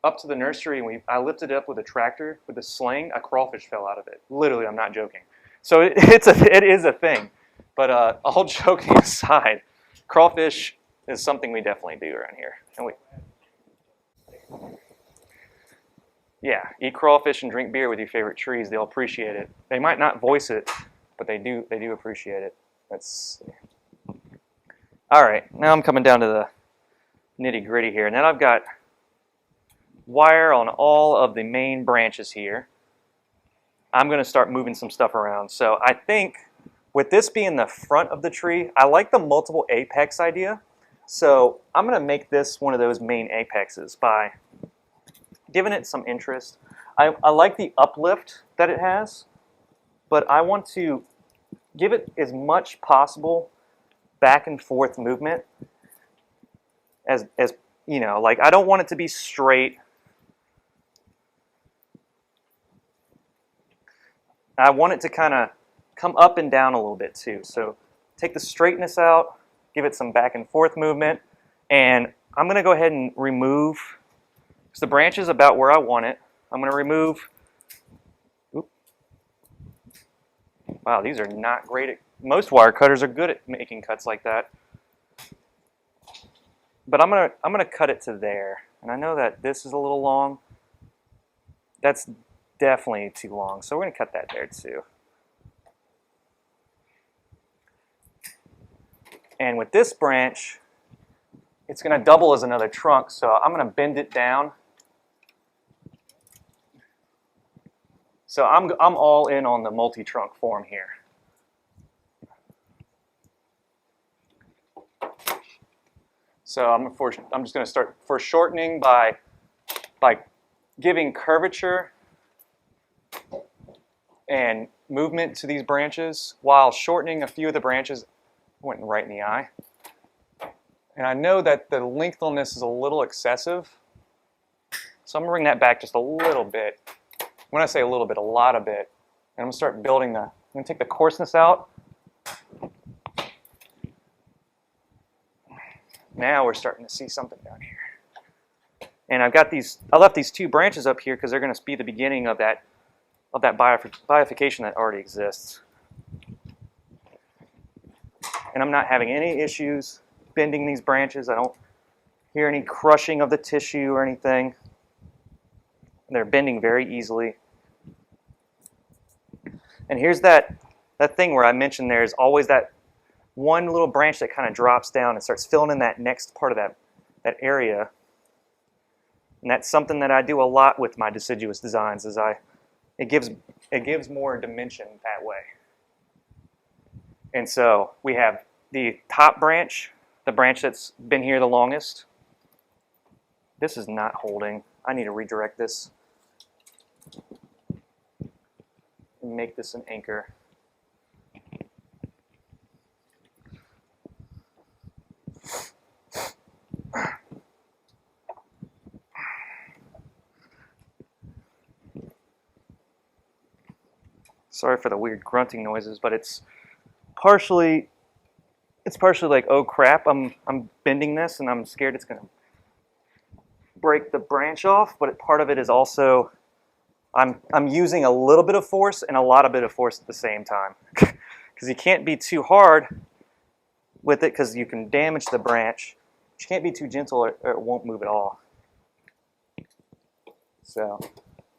up to the nursery and I lifted it up with a tractor with a sling, a crawfish fell out of it. Literally, I'm not joking. So it is a thing. But all joking aside, crawfish is something we definitely do around here. And yeah, eat crawfish and drink beer with your favorite trees. They'll appreciate it. They might not voice it, but they do appreciate it. All right, now I'm coming down to the nitty-gritty here. Now I've got wire on all of the main branches here. I'm going to start moving some stuff around. So I think with this being the front of the tree, I like the multiple apex idea. So I'm going to make this one of those main apexes by giving it some interest. I like the uplift that it has, but I want to give it as much possible back and forth movement as you know, like I don't want it to be straight. I want it to kind of come up and down a little bit too. So take the straightness out, give it some back and forth movement, and I'm going to go ahead and remove, because the branch is about where I want it. I'm going to remove, wow, these are not great. Most wire cutters are good at making cuts like that. But I'm gonna cut it to there. And I know that this is a little long. That's definitely too long. So we're gonna cut that there too. And with this branch, it's gonna double as another trunk. So I'm gonna bend it down. So I'm all in on the multi-trunk form here. So I'm just going to start foreshortening by giving curvature and movement to these branches while shortening a few of the branches. Went right in the eye. And I know that the lengthfulness is a little excessive, so I'm going to bring that back just a little bit. When I say a little bit, a lot of it. And I'm going to start building I'm going to take the coarseness out. Now we're starting to see something down here. And I left these two branches up here because they're going to be the beginning of that bifurcation that already exists. And I'm not having any issues bending these branches. I don't hear any crushing of the tissue or anything. They're bending very easily. And here's that thing where I mentioned there's always that one little branch that kind of drops down and starts filling in that next part of that area. And that's something that I do a lot with my deciduous designs, is it gives more dimension that way. And so we have the top branch, the branch that's been here the longest. This is not holding. I need to redirect this and make this an anchor. Sorry for the weird grunting noises, but it's partially like, oh crap, I'm bending this and I'm scared it's gonna break the branch off, but part of it is also I'm using a little bit of force and a lot of force at the same time. Because you can't be too hard with it because you can damage the branch. But you can't be too gentle or it won't move at all. So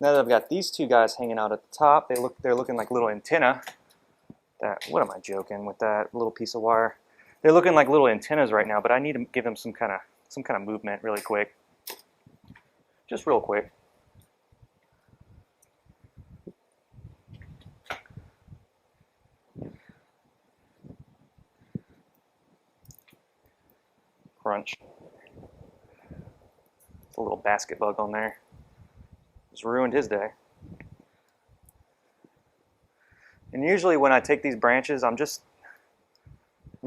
now that I've got these two guys hanging out at the top, they're looking like little antennae. What am I joking with that little piece of wire? They're looking like little antennas right now, but I need to give them some kind of movement really quick. Just real quick. Crunch. It's a little basket bug on there. Just ruined his day. And usually when I take these branches, I'm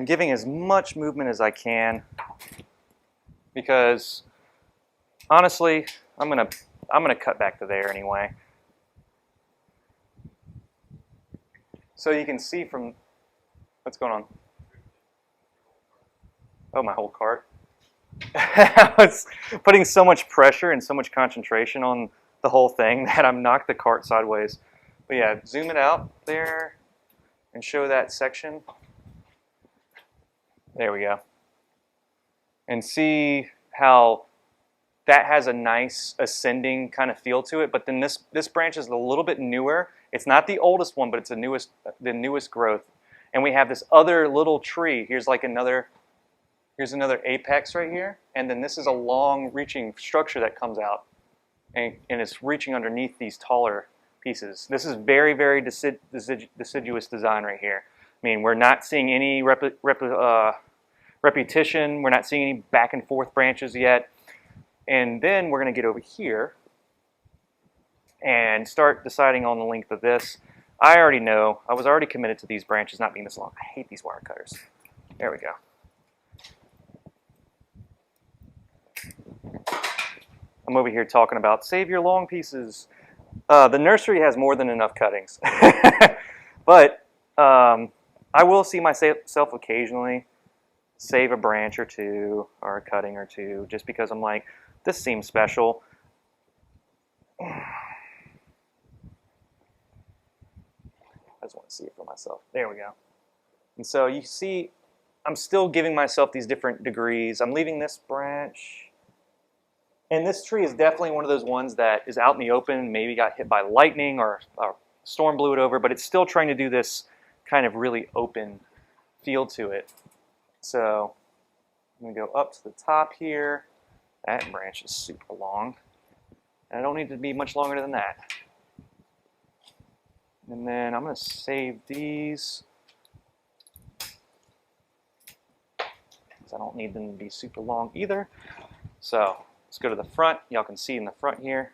giving as much movement as I can, because honestly, I'm gonna cut back to there anyway. So you can see from what's going on. Oh, my whole cart. I was putting so much pressure and so much concentration on the whole thing that I'm knocked the cart sideways. But yeah, zoom it out there and show that section. There we go. And see how that has a nice ascending kind of feel to it. But then this branch is a little bit newer. It's not the oldest one, but it's the newest growth. And we have this other little tree. Here's another apex right here. And then this is a long reaching structure that comes out. And it's reaching underneath these taller pieces. This is very, very deciduous design right here. I mean, we're not seeing any repetition. We're not seeing any back and forth branches yet. And then we're going to get over here and start deciding on the length of this. I already know. I was already committed to these branches not being this long. I hate these wire cutters. There we go. I'm over here talking about save your long pieces. The nursery has more than enough cuttings. But I will see myself occasionally save a branch or two or a cutting or two just because I'm like, this seems special. I just want to see it for myself. There we go. And so you see, I'm still giving myself these different degrees. I'm leaving this branch. And this tree is definitely one of those ones that is out in the open, maybe got hit by lightning or a storm blew it over, but it's still trying to do this kind of really open feel to it. So I'm going to go up to the top here. That branch is super long. And I don't need to be much longer than that. And then I'm going to save these, because I don't need them to be super long either. So let's go to the front. Y'all can see in the front here.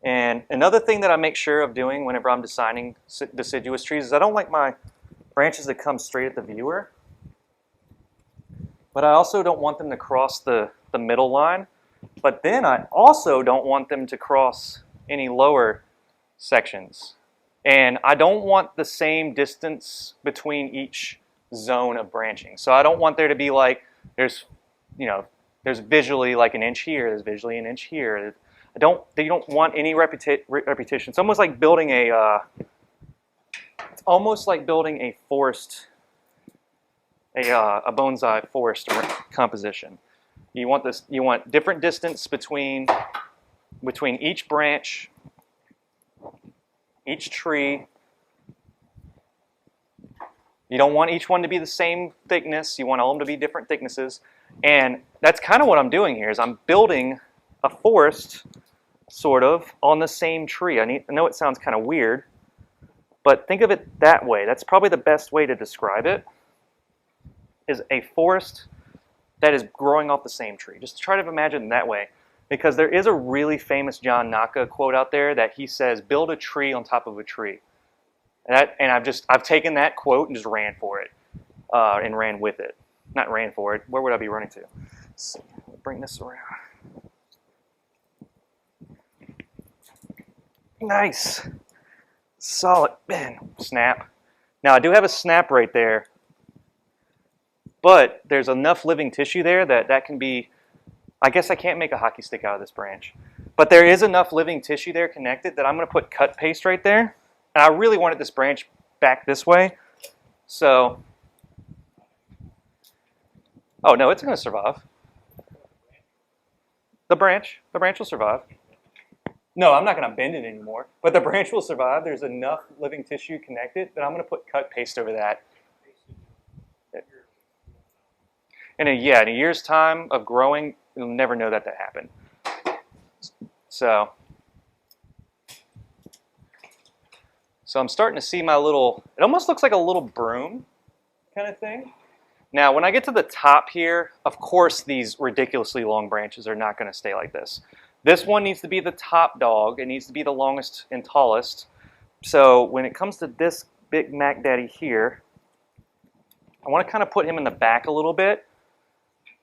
And another thing that I make sure of doing whenever I'm designing deciduous trees is I don't like my branches to come straight at the viewer. But I also don't want them to cross the middle line. But then I also don't want them to cross any lower sections. And I don't want the same distance between each zone of branching. So I don't want there to be like, there's visually like an inch here, there's visually an inch here. You don't want any repetition. It's almost like building a forest, a bonsai forest composition. You want different distance between between each branch, each tree. You don't want each one to be the same thickness. You want all of them to be different thicknesses. And that's kind of what I'm doing here is I'm building a forest, sort of, on the same tree. I know it sounds kind of weird, but think of it that way. That's probably the best way to describe it, is a forest that is growing off the same tree. Just try to imagine it that way. Because there is a really famous John Naka quote out there that he says, build a tree on top of a tree. And I've taken that quote and just ran for it, and ran with it. Not ran for it. Where would I be running to? So, bring this around. Nice. Solid. Man, snap. Now, I do have a snap right there, but there's enough living tissue there that can be, I guess I can't make a hockey stick out of this branch, but there is enough living tissue there connected that I'm going to put cut paste right there. And I really wanted this branch back this way, so, oh no, it's going to survive. The branch will survive. No, I'm not going to bend it anymore, but the branch will survive. There's enough living tissue connected that I'm going to put cut paste over that. In a year's time of growing, you'll never know that happened. So I'm starting to see my little, it almost looks like a little broom kind of thing. Now, when I get to the top here, of course, these ridiculously long branches are not going to stay like this. This one needs to be the top dog. It needs to be the longest and tallest. So when it comes to this big Mac Daddy here, I want to kind of put him in the back a little bit,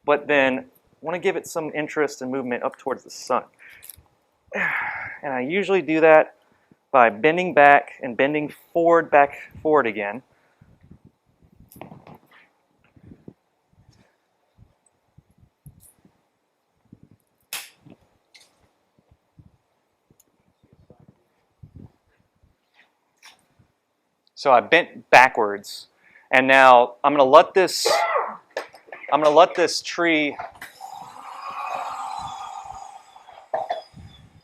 but then I want to give it some interest and movement up towards the sun. And I usually do that by bending back and bending forward, back, forward again. So I bent backwards, and now I'm going to let this tree.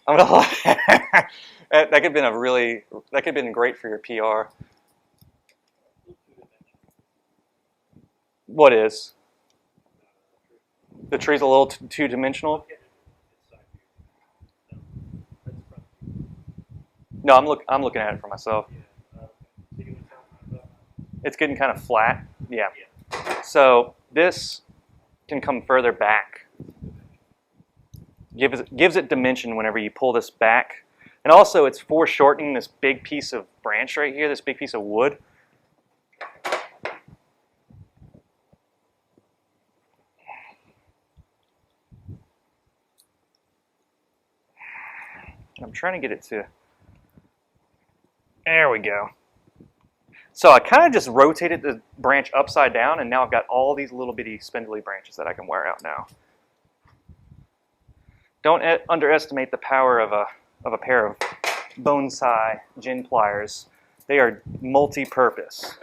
That could have been that could have been great for your PR. What is? The tree's a little two-dimensional? No, I'm looking at it for myself. It's getting kind of flat. Yeah. So this can come further back. Gives it dimension whenever you pull this back. And also it's foreshortening this big piece of branch right here, this big piece of wood. I'm trying to get it to, there we go. So I kind of just rotated the branch upside down, and now I've got all these little bitty spindly branches that I can wear out now. Don't underestimate the power of a pair of Bonsai gin pliers. They are multi-purpose.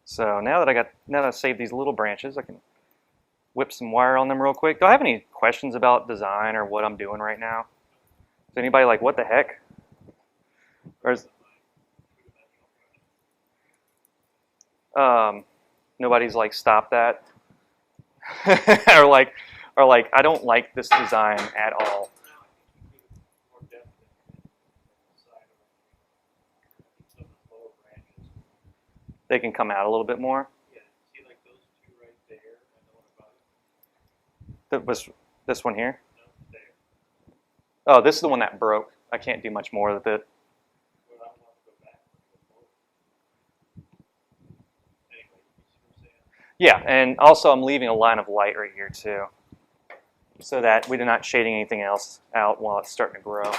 So now that I saved these little branches, I can whip some wire on them real quick. Do I have any questions about design or what I'm doing right now? Is anybody like, what the heck? Or is, nobody's like, stop that? or like, I don't like this design at all. They can come out a little bit more. Yeah, see like those two right there and the one above it? This one here? No, there. Oh, this is the one that broke. I can't do much more with it. Well, I don't want to go back and go forward. Anyway, you see what I'm saying? Yeah, and also I'm leaving a line of light right here too, so that we're not shading anything else out while it's starting to grow.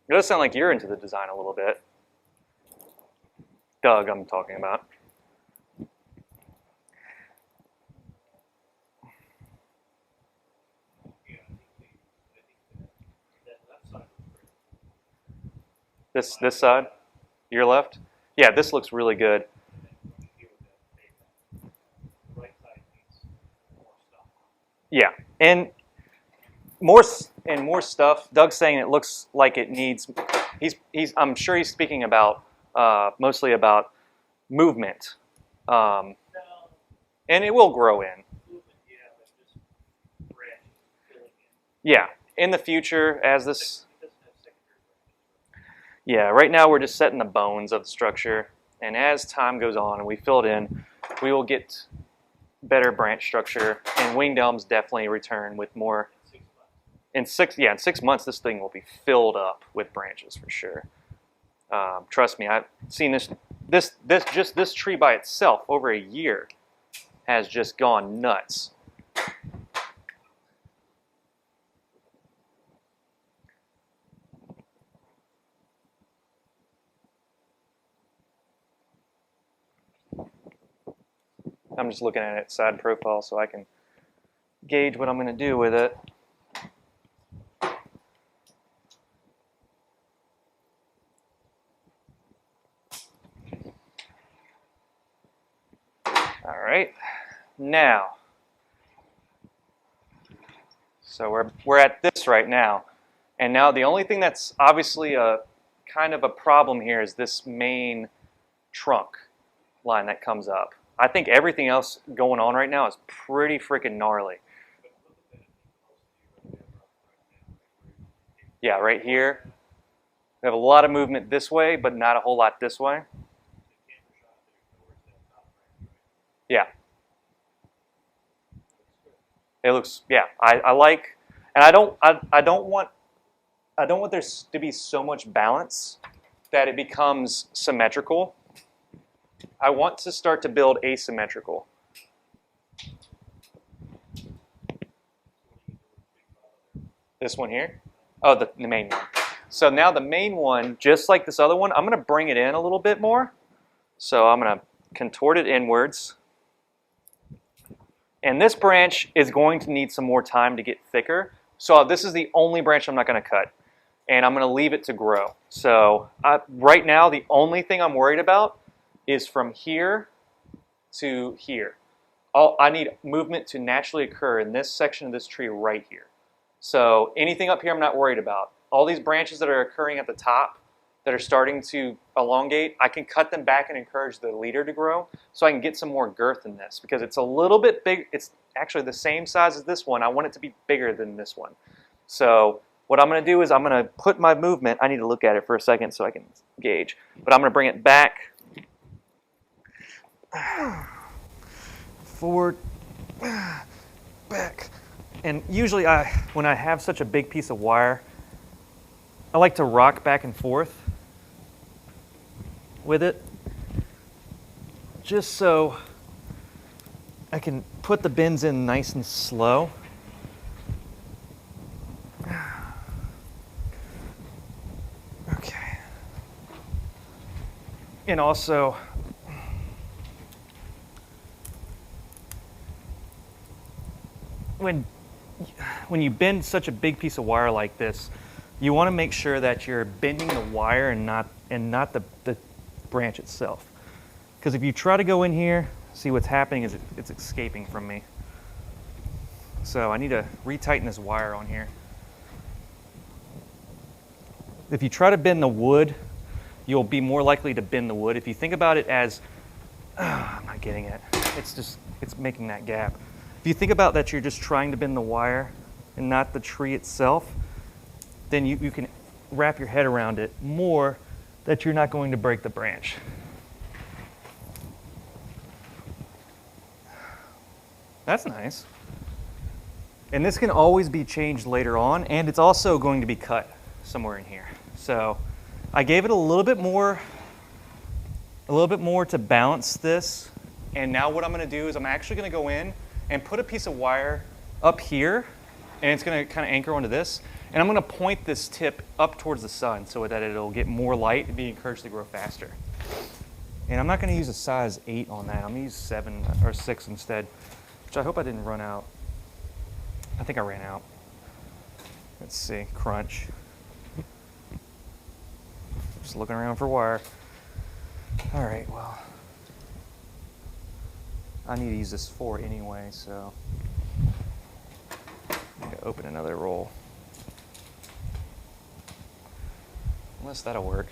It does sound like you're into the design a little bit. Doug, I'm talking about. Yeah, I think that This side, your left. Yeah, this looks really good. Right side needs more stuff. Yeah, and more stuff. Doug's saying it looks like it needs. He's. I'm sure he's speaking about mostly about movement, No, and it will grow in. movement, yeah, but just branches filling in. Yeah, in the future as this. It doesn't have secondary branches. Yeah, right now we're just setting the bones of the structure, and as time goes on and we fill it in, we will get better branch structure, and winged elms definitely return with more. In 6 months. In 6 months, this thing will be filled up with branches for sure. Trust me, I've seen this tree by itself over a year has just gone nuts. I'm just looking at its side profile so I can gauge what I'm going to do with it. All right, now, so we're at this right now, and now the only thing that's obviously a kind of a problem here is this main trunk line that comes up. I think everything else going on right now is pretty freaking gnarly. Yeah, right here. We have a lot of movement this way, but not a whole lot this way. Yeah. It looks, yeah, I like, and I don't want there to be so much balance that it becomes symmetrical. I want to start to build asymmetrical. This one here? Oh, the main one. So now the main one, just like this other one, I'm going to bring it in a little bit more. So I'm going to contort it inwards. And this branch is going to need some more time to get thicker. So this is the only branch I'm not going to cut. And I'm going to leave it to grow. So right now, the only thing I'm worried about is from here to here. I need movement to naturally occur in this section of this tree right here. So anything up here I'm not worried about. All these branches that are occurring at the top that are starting to elongate, I can cut them back and encourage the leader to grow so I can get some more girth in this because it's a little bit big. It's actually the same size as this one. I want it to be bigger than this one. So what I'm going to do is I'm going to put my movement. I need to look at it for a second so I can gauge. But I'm going to bring it back, forward, back. And usually when I have such a big piece of wire, I like to rock back and forth with it just so I can put the bends in nice and slow. Okay. And also, when you bend such a big piece of wire like this, you want to make sure that you're bending the wire and not the branch itself. Because if you try to go in here, see what's happening is it's escaping from me. So I need to retighten this wire on here. If you try to bend the wood, you'll be more likely to bend the wood. If you think about it as, I'm not getting it. It's making that gap. If you think about that you're just trying to bend the wire and not the tree itself, then you can wrap your head around it more that you're not going to break the branch. That's nice. And this can always be changed later on, and it's also going to be cut somewhere in here. So I gave it a little bit more to balance this. And now what I'm going to do is I'm actually going to go in and put a piece of wire up here, and it's going to kind of anchor onto this. And I'm going to point this tip up towards the sun so that it'll get more light and be encouraged to grow faster. And I'm not going to use a size 8 on that. I'm going to use 7 or 6 instead, which I hope I didn't run out. I think I ran out. Let's see, crunch. Just looking around for wire. All right, well, I need to use this fork anyway, so I'm gonna open another roll. Unless that'll work.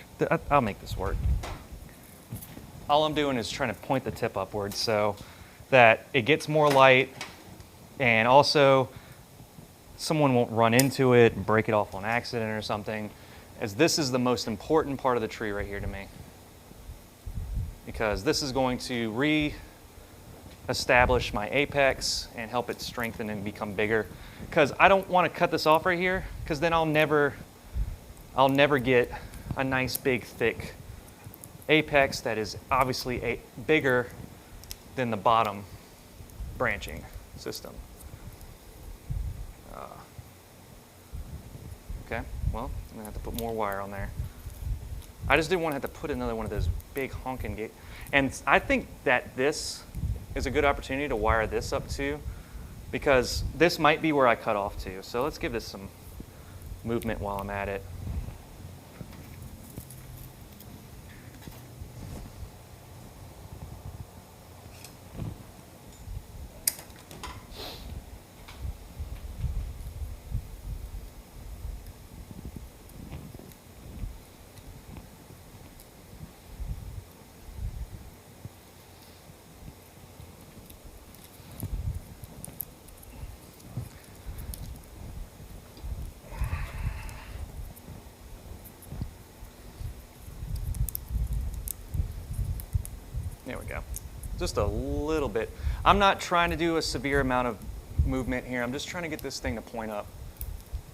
I'll make this work. All I'm doing is trying to point the tip upwards so that it gets more light, and also someone won't run into it and break it off on accident or something, as this is the most important part of the tree right here to me. Because this is going to re-establish my apex and help it strengthen and become bigger. Because I don't want to cut this off right here, because then I'll never get a nice big thick apex that is obviously bigger than the bottom branching system. Okay, well, I'm gonna have to put more wire on there. I just didn't want to have to put another one of those big honking gates. And I think that this is a good opportunity to wire this up too, because this might be where I cut off to. So let's give this some movement while I'm at it. There we go. Just a little bit. I'm not trying to do a severe amount of movement here. I'm just trying to get this thing to point up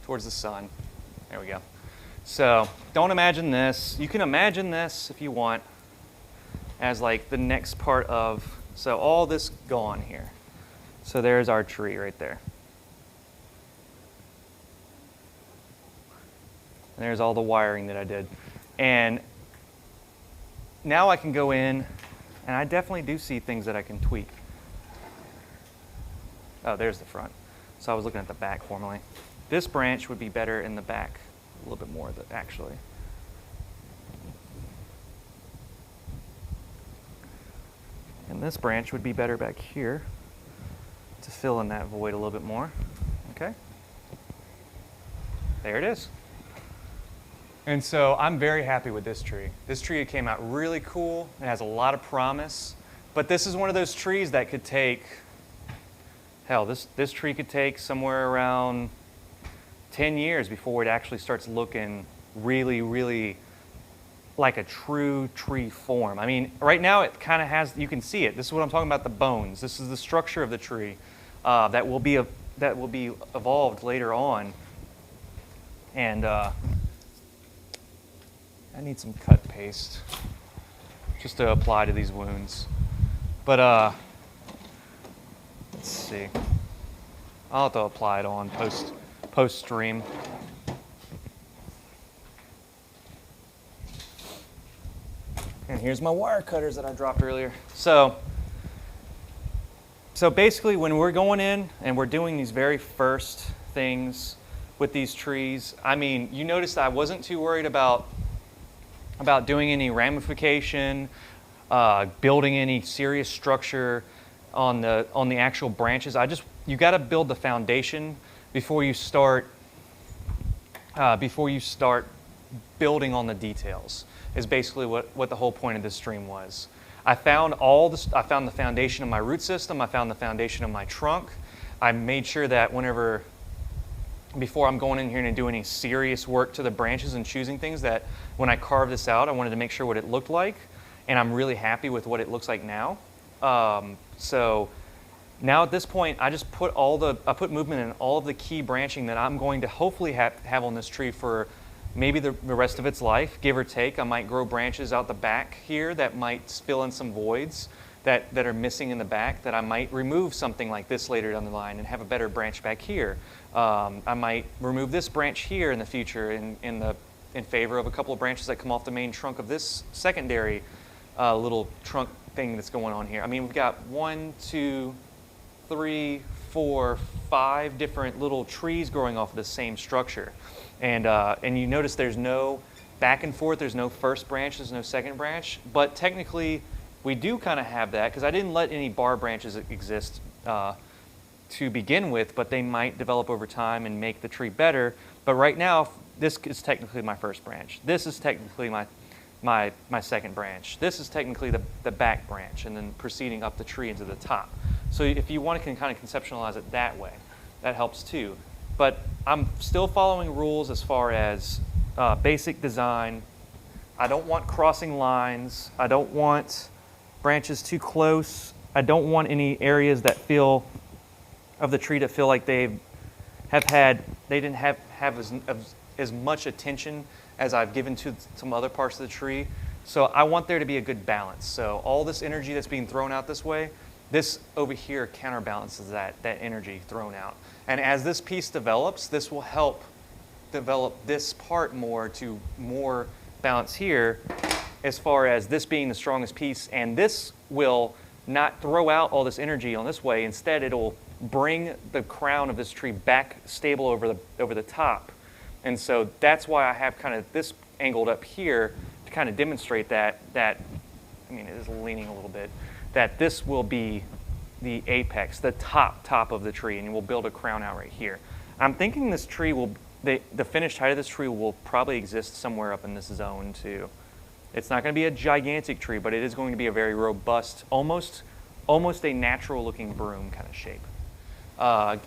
towards the sun. There we go. So don't imagine this. You can imagine this if you want as like the next part of, so all this gone here. So there's our tree right there. And there's all the wiring that I did. And now I can go in, and I definitely do see things that I can tweak. Oh, there's the front. So I was looking at the back formerly. This branch would be better in the back, a little bit more actually. And this branch would be better back here to fill in that void a little bit more. Okay. There it is. And so I'm very happy with this tree. This tree came out really cool. It has a lot of promise. But this is one of those trees that could take, hell, this tree could take somewhere around 10 years before it actually starts looking really, really like a true tree form. I mean, right now it kind of has, you can see it. This is what I'm talking about, the bones. This is the structure of the tree that will be evolved later on. And I need some cut paste just to apply to these wounds. But let's see. I'll have to apply it on post stream. And here's my wire cutters that I dropped earlier. So basically when we're going in and we're doing these very first things with these trees, I mean, you noticed I wasn't too worried about doing any ramification, building any serious structure on the actual branches. You got to build the foundation before you start building on the details. Is basically what the whole point of this stream was. I found the foundation of my root system. I found the foundation of my trunk. I made sure that before I'm going in here and do any serious work to the branches and choosing things, that when I carved this out, I wanted to make sure what it looked like, and I'm really happy with what it looks like now. So now at this point, I just put movement in all of the key branching that I'm going to hopefully have on this tree for maybe the rest of its life, give or take. I might grow branches out the back here that might fill in some voids that are missing in the back, that I might remove something like this later down the line and have a better branch back here. I might remove this branch here in the future in favor of a couple of branches that come off the main trunk of this secondary little trunk thing that's going on here. I mean, we've got 1, 2, 3, 4, 5 different little trees growing off of the same structure. And you notice there's no back and forth. There's no first branch, there's no second branch, but technically we do kind of have that because I didn't let any bar branches exist to begin with, but they might develop over time and make the tree better. But right now, this is technically my first branch. This is technically my second branch. This is technically the back branch, and then proceeding up the tree into the top. So if you want to kind of conceptualize it that way, that helps too. But I'm still following rules as far as basic design. I don't want crossing lines. I don't want branches too close. I don't want any areas that feel of the tree that feel like they didn't have as much attention as I've given to some other parts of the tree. So I want there to be a good balance. So all this energy that's being thrown out this way, this over here counterbalances that energy thrown out. And as this piece develops, this will help develop this part more to more balance here, as far as this being the strongest piece. And this will not throw out all this energy on this way. Instead, it'll bring the crown of this tree back stable over the top. And so that's why I have kind of this angled up here to kind of demonstrate that, I mean, it is leaning a little bit, that this will be the apex, the top of the tree, and we'll build a crown out right here. I'm thinking this tree will, the finished height of this tree will probably exist somewhere up in this zone too. It's not going to be a gigantic tree, but it is going to be a very robust, almost a natural looking broom kind of shape.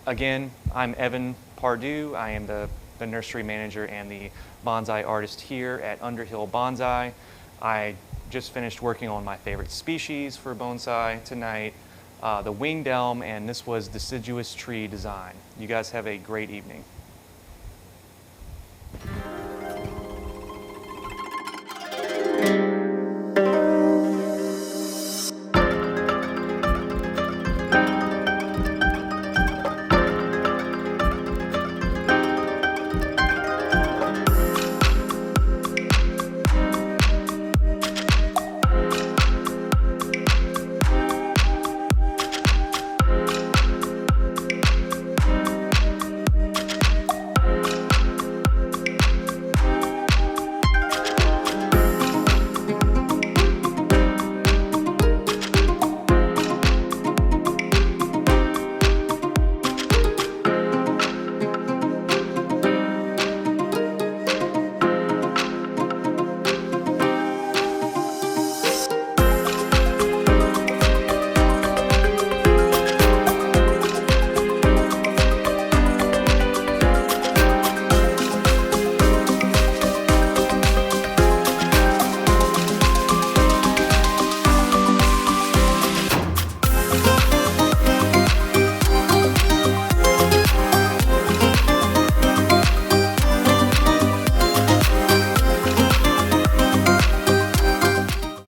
Again, I'm Evan Pardue. I am the nursery manager and the bonsai artist here at Underhill Bonsai. I just finished working on my favorite species for bonsai tonight, the winged elm, and this was deciduous tree design. You guys have a great evening.